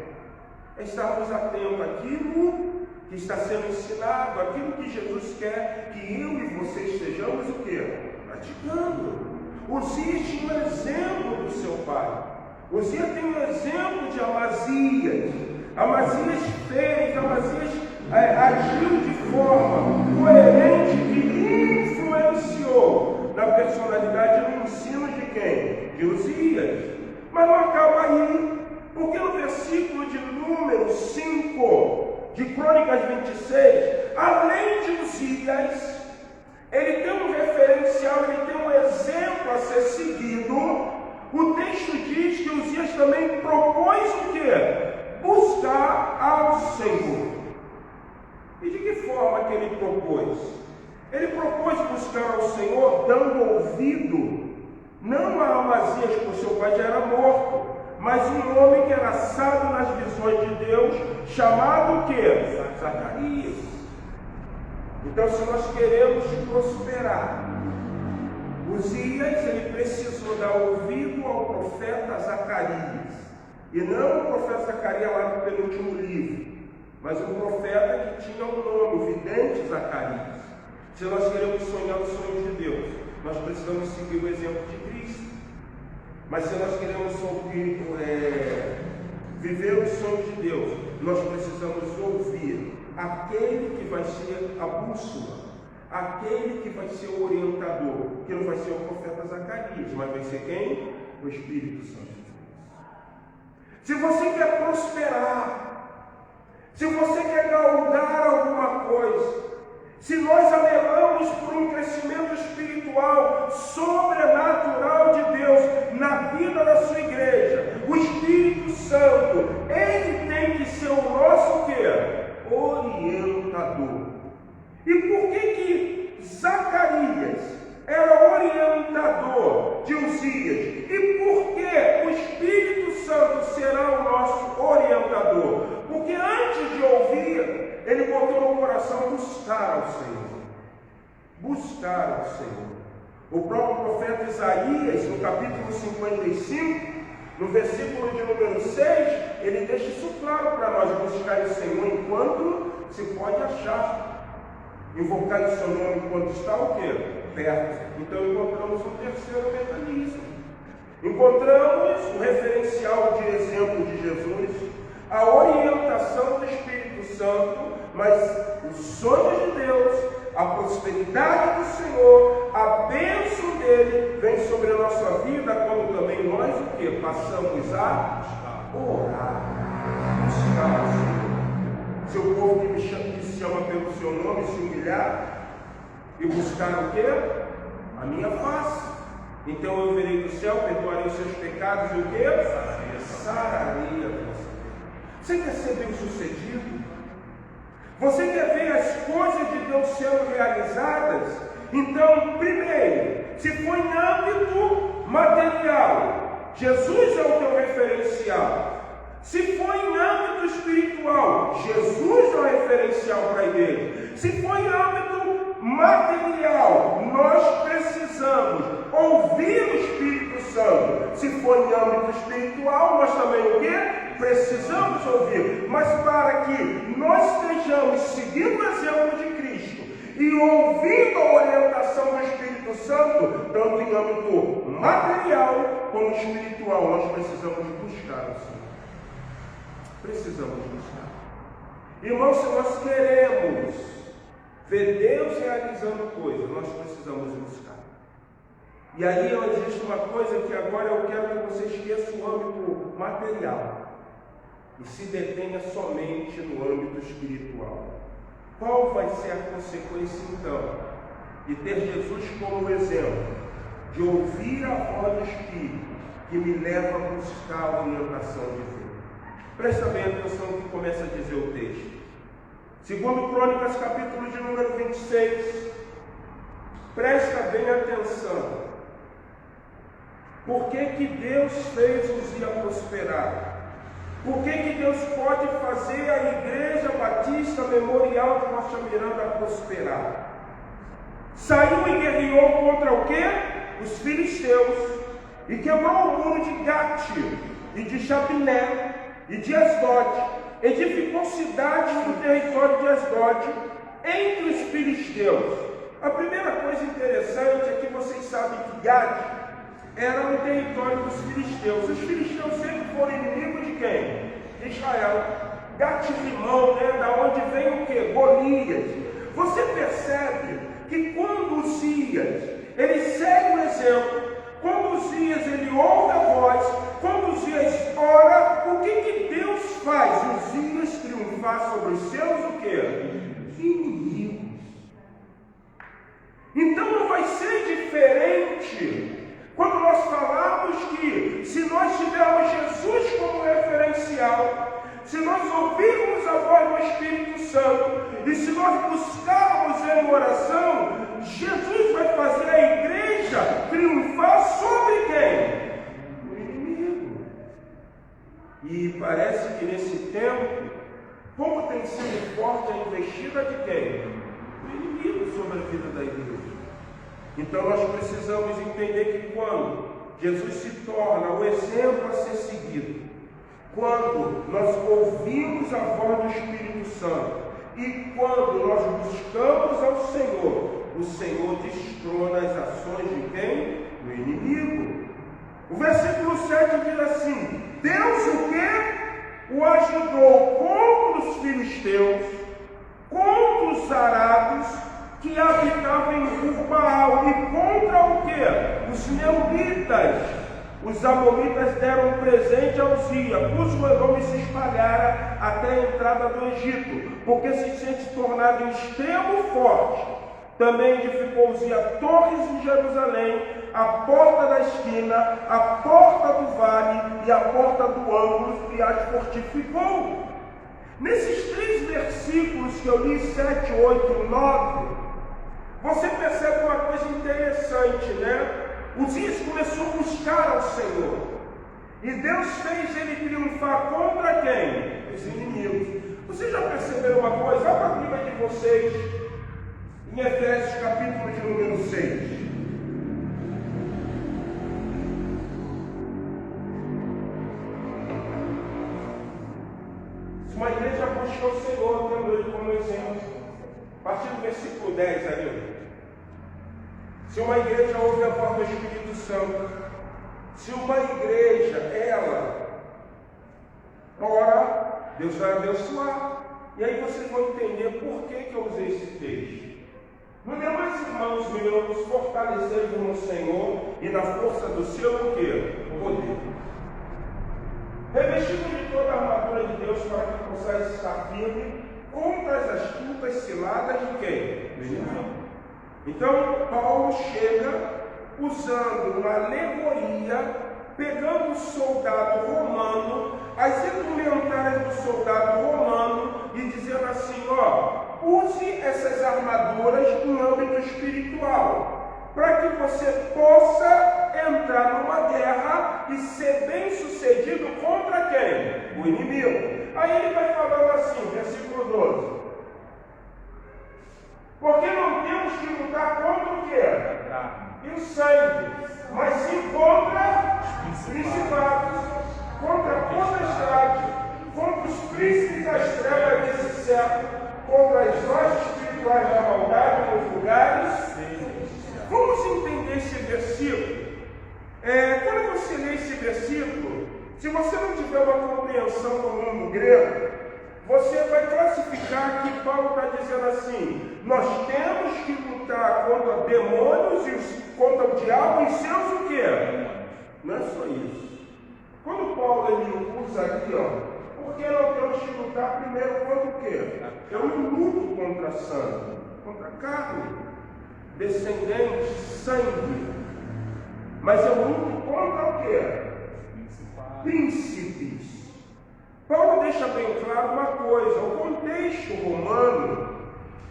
É estarmos atentos àquilo que está sendo ensinado, aquilo que Jesus quer que eu e você estejamos o quê? Praticando. Uzias tinha um exemplo do seu pai. Uzias tem um exemplo de Amazias. Amazias fez, Amazias agiu de forma coerente que influenciou na personalidade e no ensino de quem? De Uzias. Mas não acaba aí, porque no versículo de número 5 de Crônicas 26, além de Uzias, ele tem um referencial, ele tem um exemplo a ser seguido. O texto diz que Uzias também propôs o quê? Buscar ao Senhor. E de que forma que ele propôs? Ele propôs buscar ao Senhor dando ouvido, não a Amazias, porque seu pai já era morto, mas um homem que era sábio nas visões de Deus, chamado o quê? Zacarias. Então, se nós queremos prosperar, Uzias, ele precisou dar ouvido ao profeta Zacarias. E não o profeta Zacarias lá no penúltimo livro, mas um profeta que tinha um nome, o vidente Zacarias. Se nós queremos sonhar os sonhos de Deus, nós precisamos seguir o exemplo de Cristo. Mas se nós queremos viver os sonhos de Deus, nós precisamos ouvir aquele que vai ser a bússola, aquele que vai ser o orientador, que não vai ser o profeta Zacarias, mas vai ser quem? O Espírito Santo. Se você quer prosperar, se você quer galgar alguma coisa, se nós anelamos por um crescimento espiritual sobrenatural de Deus na vida da sua igreja, o Espírito Santo, ele tem que ser o nosso quê? Orientador. E por que Zacarias era orientador de Uzias? E por que o Espírito Santo será o nosso orientador? Porque antes de ouvir, ele botou no coração buscar ao Senhor. Buscar ao Senhor. O próprio profeta Isaías, no capítulo 55, no versículo de número 6, ele deixa isso claro para nós: buscar o Senhor enquanto se pode achar. Invocar o seu nome enquanto está o quê? Perto. Então encontramos um terceiro mecanismo. Encontramos o referencial de exemplo de Jesus, a orientação do Espírito Santo, mas os sonhos de Deus, a prosperidade do Senhor, a bênção dele vem sobre a nossa vida, quando também nós o que? Passamos a orar, buscar o Senhor. Seu povo que me chama pelo seu nome, se humilhar e buscar o quê? A minha face. Então eu virei do céu, perdoarei os seus pecados e o quê? Sararei a vossa vida. Você quer ser bem sucedido? Você quer ver as coisas de Deus sendo realizadas? Então, primeiro, se for em âmbito material, Jesus é o teu referencial. Se for em âmbito espiritual, Jesus é o referencial para a igreja. Se for em âmbito material, nós precisamos ouvir o Espírito Santo. Se for em âmbito espiritual, nós também o quê? Precisamos ouvir, mas para que nós estejamos seguindo o exemplo de Cristo e ouvindo a orientação do Espírito Santo, tanto em âmbito material como espiritual, nós precisamos buscar o Senhor. Precisamos buscar. Irmãos, se nós queremos ver Deus realizando coisas, nós precisamos buscar. E aí existe uma coisa que agora eu quero que você esqueça o âmbito material e se detenha somente no âmbito espiritual. Qual vai ser a consequência então de ter Jesus como exemplo, de ouvir a voz do Espírito que me leva a buscar a orientação de Deus? Presta bem atenção no que começa a dizer o texto. Segundo Crônicas, capítulo de número 26, presta bem atenção. Por que Deus fez Uzia prosperar? Por que Deus pode fazer a Igreja Batista Memorial de Rocha Miranda prosperar? Saiu e guerreou contra o quê? Os filisteus. E quebrou o muro de Gate, e de Jabiné, e de Asdod. Edificou cidades no território de Asdod, entre os filisteus. A primeira coisa interessante é que vocês sabem que Gate era um território dos filisteus. Os filisteus sempre foram inimigos de quem? De Israel. Gate-rimão, né? Da onde vem o quê? Golias. Você percebe que quando Uzias, ele segue o exemplo, quando Uzias ele ouve a voz, quando Uzias ora, o que Deus faz? Uzias triunfar sobre os seus o quê? Inimigos. Então não vai ser diferente quando nós falamos que se nós tivermos Jesus como referencial, se nós ouvirmos a voz do Espírito Santo e se nós buscarmos em oração, Jesus vai fazer a igreja triunfar sobre quem? O inimigo. E parece que nesse tempo, como tem sido forte a investida de quem? O inimigo sobre a vida da igreja. Então nós precisamos entender que quando Jesus se torna o exemplo a ser seguido, quando nós ouvimos a voz do Espírito Santo e quando nós buscamos ao Senhor, o Senhor destrona as ações de quem? Do inimigo. O versículo 7 diz assim: Deus o quê? O ajudou contra os filisteus, contra os arados que habitavam em Ur-Baal, e contra o quê? Os Meunitas. Os amonitas deram um presente a Uzia, cujo nome se espalhara até a entrada do Egito, porque se sente tornado em extremo forte. Também edificou Uzia torres em Jerusalém, a porta da esquina, a porta do vale e a porta do ângulo, e as fortificou. Nesses 3 versículos que eu li, 7, 8 e 9, você percebe uma coisa interessante, né? Uzias começou a buscar ao Senhor. E Deus fez ele triunfar contra quem? Os inimigos. Vocês já perceberam uma coisa? Olha para a Bíblia de vocês, em Efésios capítulo de número 6. Se uma igreja busca o Senhor, tendo ele como exemplo, a partir do versículo 10 ali. Se uma igreja ouve a voz do Espírito Santo, se uma igreja, ela ora, Deus vai abençoar. E aí vocês vão entender por que eu usei esse texto. No demais, irmãos meus, fortalecei-vos no Senhor e na força do seu o quê? Poder. Revestido de toda a armadura de Deus para que possais estar firme contra as astutas ciladas de quem? Do inimigo. Então, Paulo chega usando uma alegoria, pegando o soldado romano, as indumentárias do soldado romano, e dizendo assim: ó, use essas armaduras em âmbito espiritual, para que você possa entrar numa guerra e ser bem sucedido contra quem? O inimigo. Aí ele vai falando assim, versículo 12. Porque não temos que lutar contra o quê? E o sangue, mas sim contra os principados, contra potestades, contra as hostes espirituais da maldade nos lugares. Vamos entender esse versículo. Quando você lê esse versículo, se você não tiver uma compreensão do mundo grego, você vai classificar que Paulo está dizendo assim: nós temos que lutar contra demônios e contra o diabo e seus o quê? Não é só isso. Quando Paulo ele usa aqui, porque nós temos que lutar primeiro contra o quê? Eu não luto contra sangue, contra carne, descendente, sangue. Mas eu luto contra o quê? Príncipes. Paulo deixa bem claro uma coisa: o contexto romano,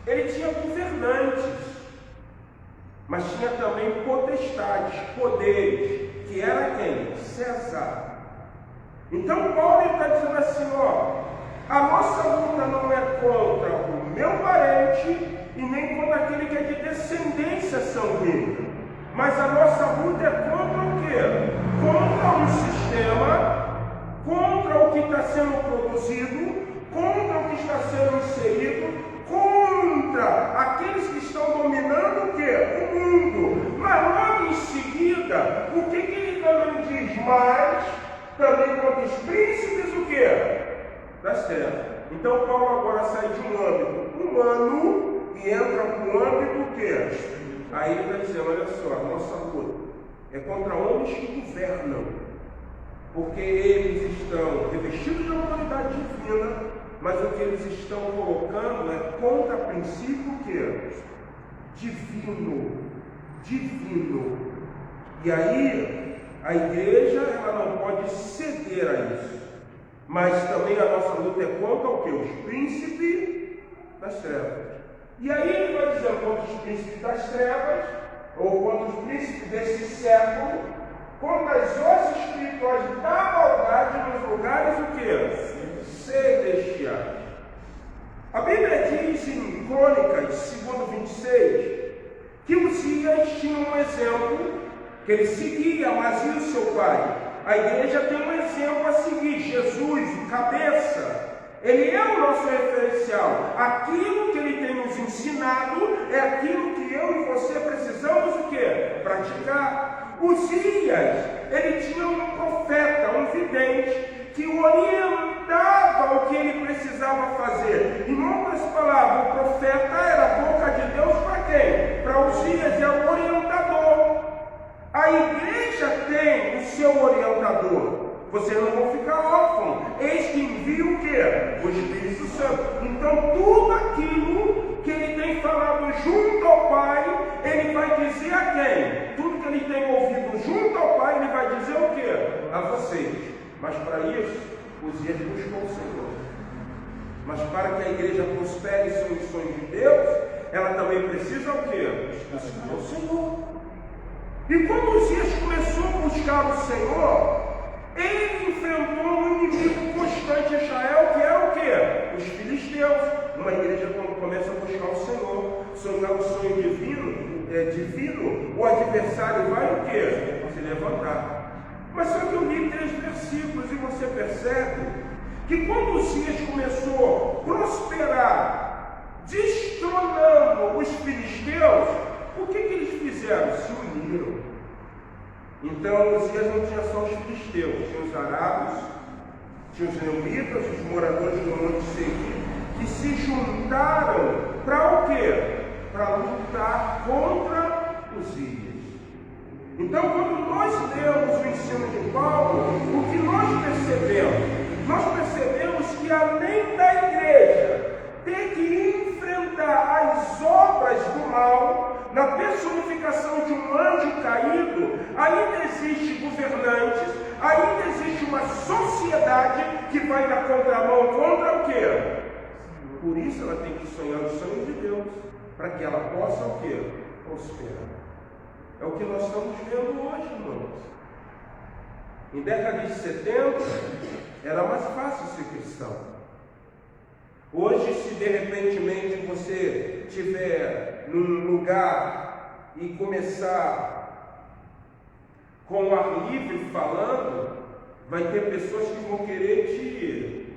ele tinha governantes, mas tinha também potestades, poderes, que era quem? César. Então Paulo está dizendo assim, a nossa luta não é contra o meu parente e nem contra aquele que é de descendência sanguínea, mas a nossa luta é contra o quê? Contra um sistema, contra o que está sendo produzido, contra o que está sendo inserido, contra aqueles que estão dominando o quê? O mundo. Mas logo em seguida, o que ele também diz? Mas também contra os príncipes o quê? Das trevas. Então Paulo agora sai de um âmbito humano e entra no âmbito o quê? Aí ele está dizendo, olha só, a nossa luta é contra homens que governam, porque eles estão revestidos de autoridade divina, mas o que eles estão colocando é contra princípio o quê? Divino. E aí, a igreja ela não pode ceder a isso. Mas também a nossa luta é contra o quê? Os príncipes das trevas. E aí ele vai dizer contra os príncipes das trevas, ou contra os príncipes desse século, contra as hostes espirituais da maldade nos lugares o quê? Celestiais. A Bíblia diz em Crônicas, 2:26, que Uzias tinha um exemplo que ele seguia Amazias, seu pai. A igreja tem um exemplo a seguir: Jesus, o cabeça. Ele é o nosso referencial. Aquilo que ele tem nos ensinado é aquilo que eu e você precisamos o quê? Praticar. Uzias, ele tinha um profeta, um vidente, que o orientava o que ele precisava fazer. Em outras palavras, o profeta era a boca de Deus para quem? Para Uzias, é o orientador. A igreja tem o seu orientador. Vocês não vão ficar órfãos. Eis que envia o quê? O Espírito Santo. Então, tudo aquilo que ele tem falado junto ao Pai, ele vai dizer a quem? Tudo que ele tem ouvido junto ao Pai, ele vai dizer o quê? A vocês. Mas para isso, Uzias buscou o Senhor. Mas para que a igreja prospere sob os sonhos de Deus, ela também precisa o quê? Buscar o Senhor. E quando Uzias começou a buscar o Senhor, ele enfrentou um inimigo constante em Israel, que era o quê? Os filisteus. Uma igreja, quando começa a buscar o Senhor, sonhar o sonho divino, o adversário vai o quê? Se levantar. Mas só que eu li 3 versículos e você percebe que quando Uzias começou a prosperar, destronando os filisteus, o que eles fizeram? Se uniram. Então, Uzias não tinha só os filisteus, tinha os arábios, tinha os neuritas, os moradores do Monte Seir, que se juntaram para o quê? Para lutar contra Uzias. Então, quando nós lemos o ensino de Paulo, o que nós percebemos? Nós percebemos que além da igreja ter que enfrentar as obras do mal, na personificação de um anjo caído, ainda existe governantes, ainda existe uma sociedade que vai na contramão contra o quê? Por isso ela tem que sonhar o sonho de Deus, para que ela possa o quê? Prosperar. É o que nós estamos vendo hoje, irmãos. Em década de 70, era mais fácil ser cristão. Hoje, se de repente você estiver num lugar e começar com o ar livre falando, vai ter pessoas que vão querer te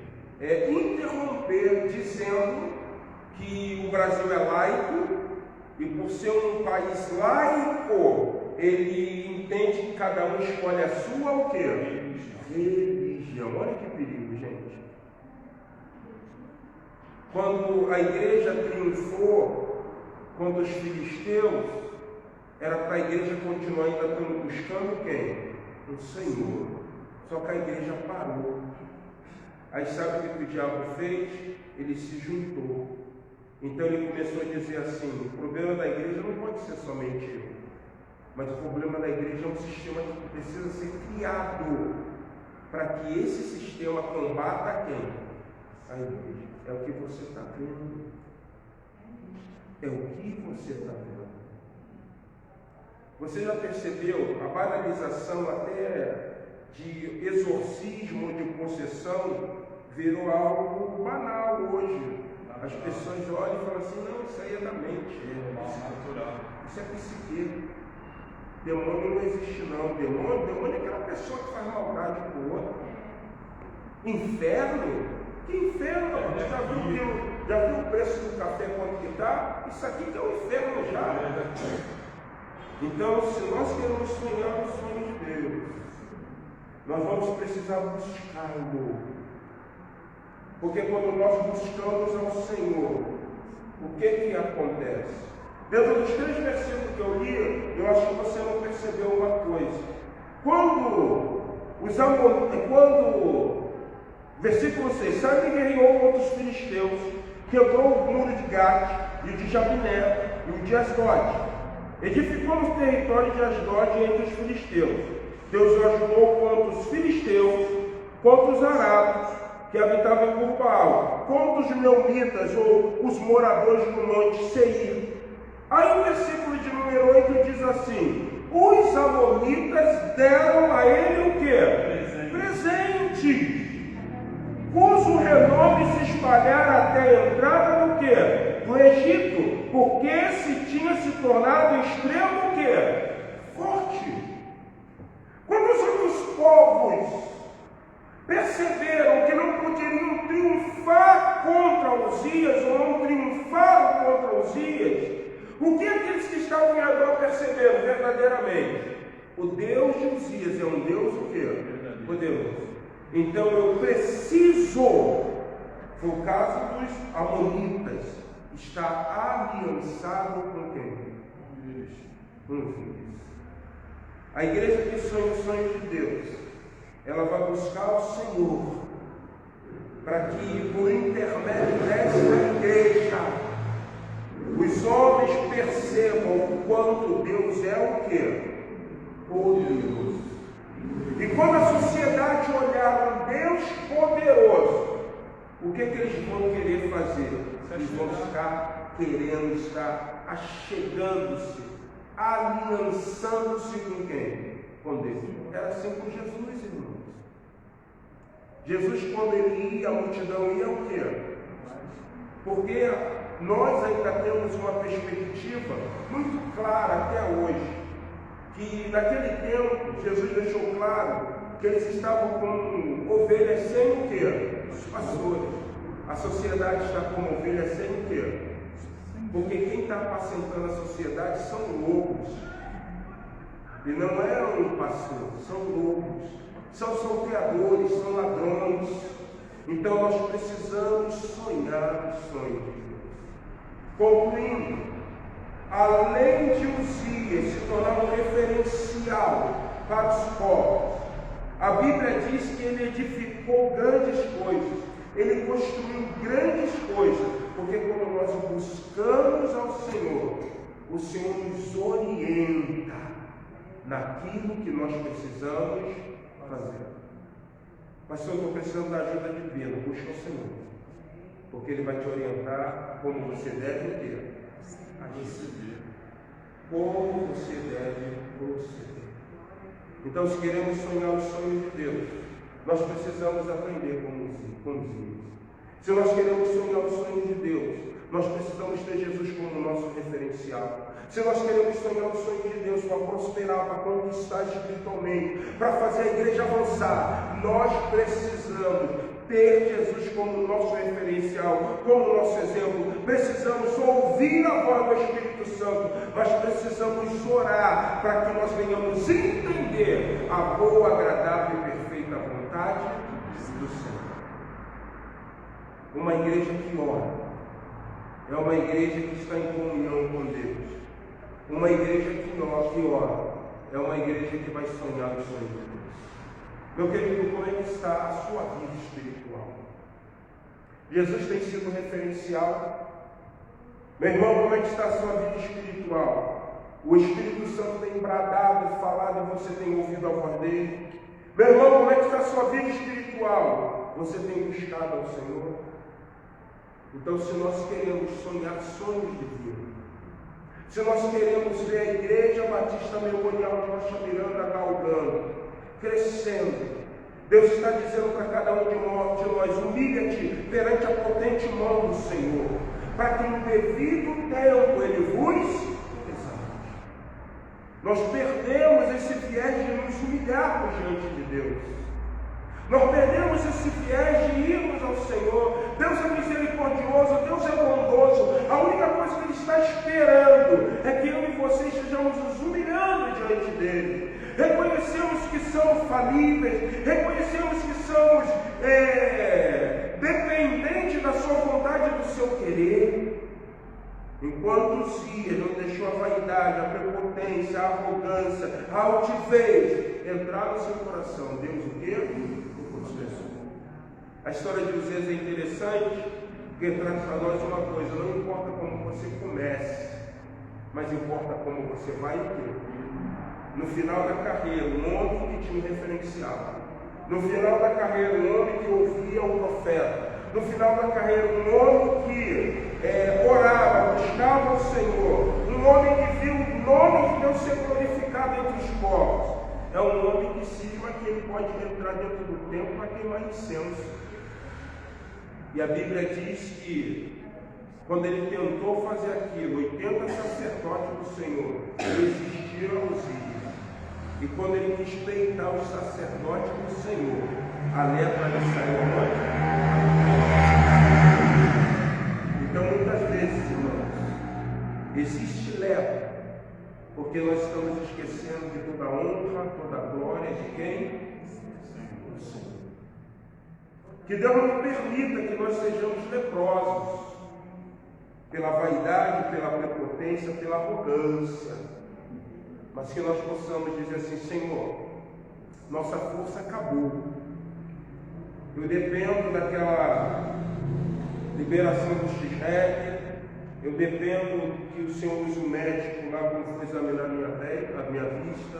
interromper, dizendo que o Brasil é laico, e por ser um país laico, ele entende que cada um escolhe a sua o quê? Religião. Olha que perigo, gente. Quando a igreja triunfou contra os filisteus, era para a igreja continuar ainda buscando quem? O Senhor. Só que a igreja parou. Aí sabe o que o diabo fez? Ele se juntou. Então ele começou a dizer assim: o problema da igreja não pode ser somente eu, mas o problema da igreja é um sistema que precisa ser criado para que esse sistema combata quem? A igreja. É o que você está vendo. É o que você está vendo. Você já percebeu a banalização até de exorcismo, de possessão, virou algo banal hoje. As pessoas olham e falam assim: não, isso aí é da mente, isso é psique. Demônio não existe não. Demônio é aquela pessoa que faz maldade para o outro. Inferno? Que inferno? Já viu o preço do café quanto que está? Isso aqui que é o inferno já. Então, se nós queremos sonhar o sonho de Deus, nós vamos precisar buscá-lo. Porque quando nós buscamos ao Senhor, o que acontece? Dentro dos 3 versículos que eu li, eu acho que você não percebeu uma coisa. Versículo 6, Sabe que guerreou contra os filisteus, quebrou o muro de Gate e o de Jabiné e o de Asdod. Edificou no território de Asdod entre os filisteus. Deus o ajudou contra os filisteus, contra os arábios, que habitavam em Gurbaal, contra os meunitas, ou os moradores do monte Seir. Aí o versículo de número 8 diz assim: os amonitas deram a ele o quê? Presente. Cujo renome se espalhara até a entrada do quê? Do Egito, porque se tinha se tornado extremo o quê? Forte. Quando os outros povos perceberam que não poderiam triunfar contra Uzias, ou não triunfaram contra Uzias, o que aqueles que estavam em redor perceberam verdadeiramente? O Deus de Uzias é um Deus o quê? Poderoso. Então eu preciso, foi o caso dos amonitas, estar aliançado com quem? Com os filhos. A igreja que sonha o sonho de Deus, ela vai buscar o Senhor, para que por intermédio desta igreja, os homens percebam o quanto Deus é o quê? Poderoso. E quando a sociedade olhar um Deus poderoso, o que eles vão querer fazer? Eles vão ficar querendo estar achegando-se, aliançando-se com quem? Com Deus. Era assim com Jesus, irmãos. Jesus, quando ele ia, a multidão ia o quê? Porque nós ainda temos uma perspectiva muito clara até hoje, que naquele tempo Jesus deixou claro que eles estavam com ovelhas sem o quê? Os pastores. A sociedade está como ovelhas sem o quê? Porque quem está apacentando a sociedade são lobos. E não é um pastor, são lobos. São salteadores, são ladrões. Então nós precisamos sonhar o sonho de Deus. Concluindo, além de Uzias se tornar um referencial para os povos, a Bíblia diz que ele edificou grandes coisas, ele construiu grandes coisas, porque quando nós buscamos ao Senhor, o Senhor nos orienta naquilo que nós precisamos fazer. Pastor, eu estou precisando da ajuda divina, busca o Senhor, porque Ele vai te orientar como você deve ter a receber, como você deve proceder. Então, se queremos sonhar o sonho de Deus, nós precisamos aprender com os ímpios. Se nós queremos sonhar o sonho de Deus, nós precisamos ter Jesus como nosso referencial. Se nós queremos sonhar o sonho de Deus para prosperar, para conquistar espiritualmente, para fazer a igreja avançar, nós precisamos ter Jesus como nosso referencial, como nosso exemplo. Precisamos ouvir a voz do Espírito Santo. Nós precisamos orar para que nós venhamos entender a boa, agradável e perfeita vontade do Senhor. Uma igreja que ora é uma igreja que está em comunhão com Deus. Uma igreja que ora é uma igreja que vai sonhar o sonho de Deus. Meu querido, como é que está a sua vida espiritual? Jesus tem sido referencial. Meu irmão, como é que está a sua vida espiritual? O Espírito Santo tem bradado, falado e você tem ouvido a voz dele? Meu irmão, como é que está a sua vida espiritual? Você tem buscado ao Senhor? Então, se nós queremos sonhar sonhos de Deus, se nós queremos ver a Igreja Batista Memorial de Rocha Miranda galgando, crescendo, Deus está dizendo para cada um de nós: humilha-te perante a potente mão do Senhor, para que no devido tempo Ele vos exalte. Nós perdemos esse viés de nos humilharmos diante de Deus. Nós perdemos esse viés de irmos ao Senhor. Deus é misericordioso, Deus é bondoso. A única coisa que Ele está esperando é que eu e você estejamos nos humilhando diante dEle. Reconhecemos que somos falíveis, reconhecemos que somos dependentes da sua vontade e do seu querer. Enquanto Uzias não deixou a vaidade, a prepotência, a arrogância, a altivez entrar no seu coração, Deus o quê? A história de Uzias é interessante, porque traz para nós uma coisa: não importa como você comece, mas importa como você vai ter. No final da carreira, um homem que tinha um referencial. No final da carreira, um homem que ouvia o profeta. No final da carreira, um homem que orava, buscava o Senhor. Um homem que viu o nome de Deus ser glorificado entre os povos. É um homem que cisma que ele pode entrar dentro do templo para queimar incenso. E a Bíblia diz que, quando ele tentou fazer aquilo, 80 sacerdotes do Senhor resistiram a Uzias. E quando ele quis peitar os sacerdotes do Senhor, a lepra lhe saiu aonde? Então, muitas vezes, irmãos, existe lepra, porque nós estamos esquecendo de toda a honra, toda a glória de quem? Do Senhor. Que Deus não permita que nós sejamos leprosos pela vaidade, pela prepotência, pela arrogância, mas que nós possamos dizer assim: Senhor, nossa força acabou. Eu dependo daquela liberação do X-REC, eu dependo que o Senhor use o médico lá quando for examinar a minha vista,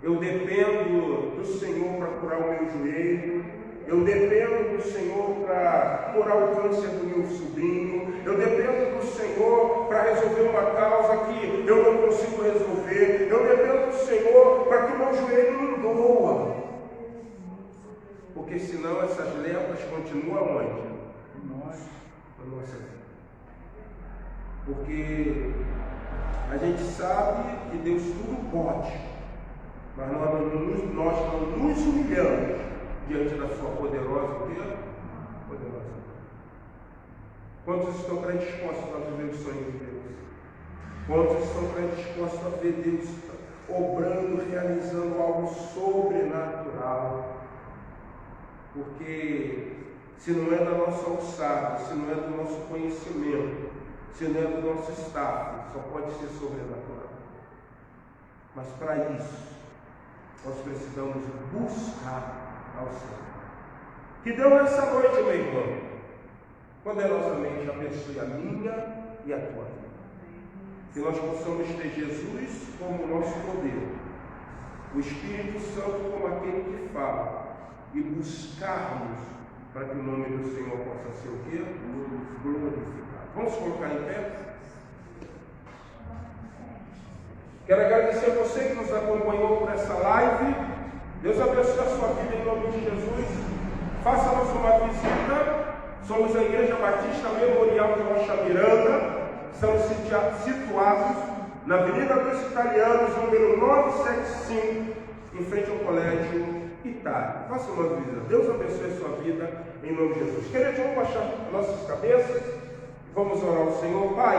eu dependo do Senhor para curar o meu joelho, eu dependo do Senhor para curar o câncer do meu sobrinho, eu dependo do Senhor para resolver uma causa que eu não consigo resolver, eu dependo do Senhor para que o meu joelho não doa. Porque senão essas lepras continuam onde? Na nossa vida. Porque a gente sabe que Deus tudo pode, mas nós não nos humilhamos diante da sua poderosa poderosa. Quantos estão predispostos a viver o sonho de Deus? Quantos estão predispostos a ver Deus obrando, realizando algo sobrenatural? Porque se não é da nossa alçada, se não é do nosso conhecimento, se não é do nosso staff, só pode ser sobrenatural. Mas para isso, nós precisamos buscar ao Senhor. Que Deus nessa noite, meu irmão, poderosamente abençoe a minha e a tua vida. Que nós possamos ter Jesus como nosso modelo, o Espírito Santo como aquele que fala, e buscarmos para que o nome do Senhor possa ser o quê? Glorificado. Vamos colocar em pé? Quero agradecer a você que nos acompanhou por essa live. Deus abençoe a sua vida em nome de Jesus. Faça-nos uma visita. Somos a Igreja Batista Memorial de Rocha Miranda. Estamos situados na Avenida dos Italianos, número 975, em frente ao Colégio Itália. Faça uma visita. Deus abençoe a sua vida, em nome de Jesus. Queridos, vamos baixar nossas cabeças e vamos orar ao Senhor. Pai,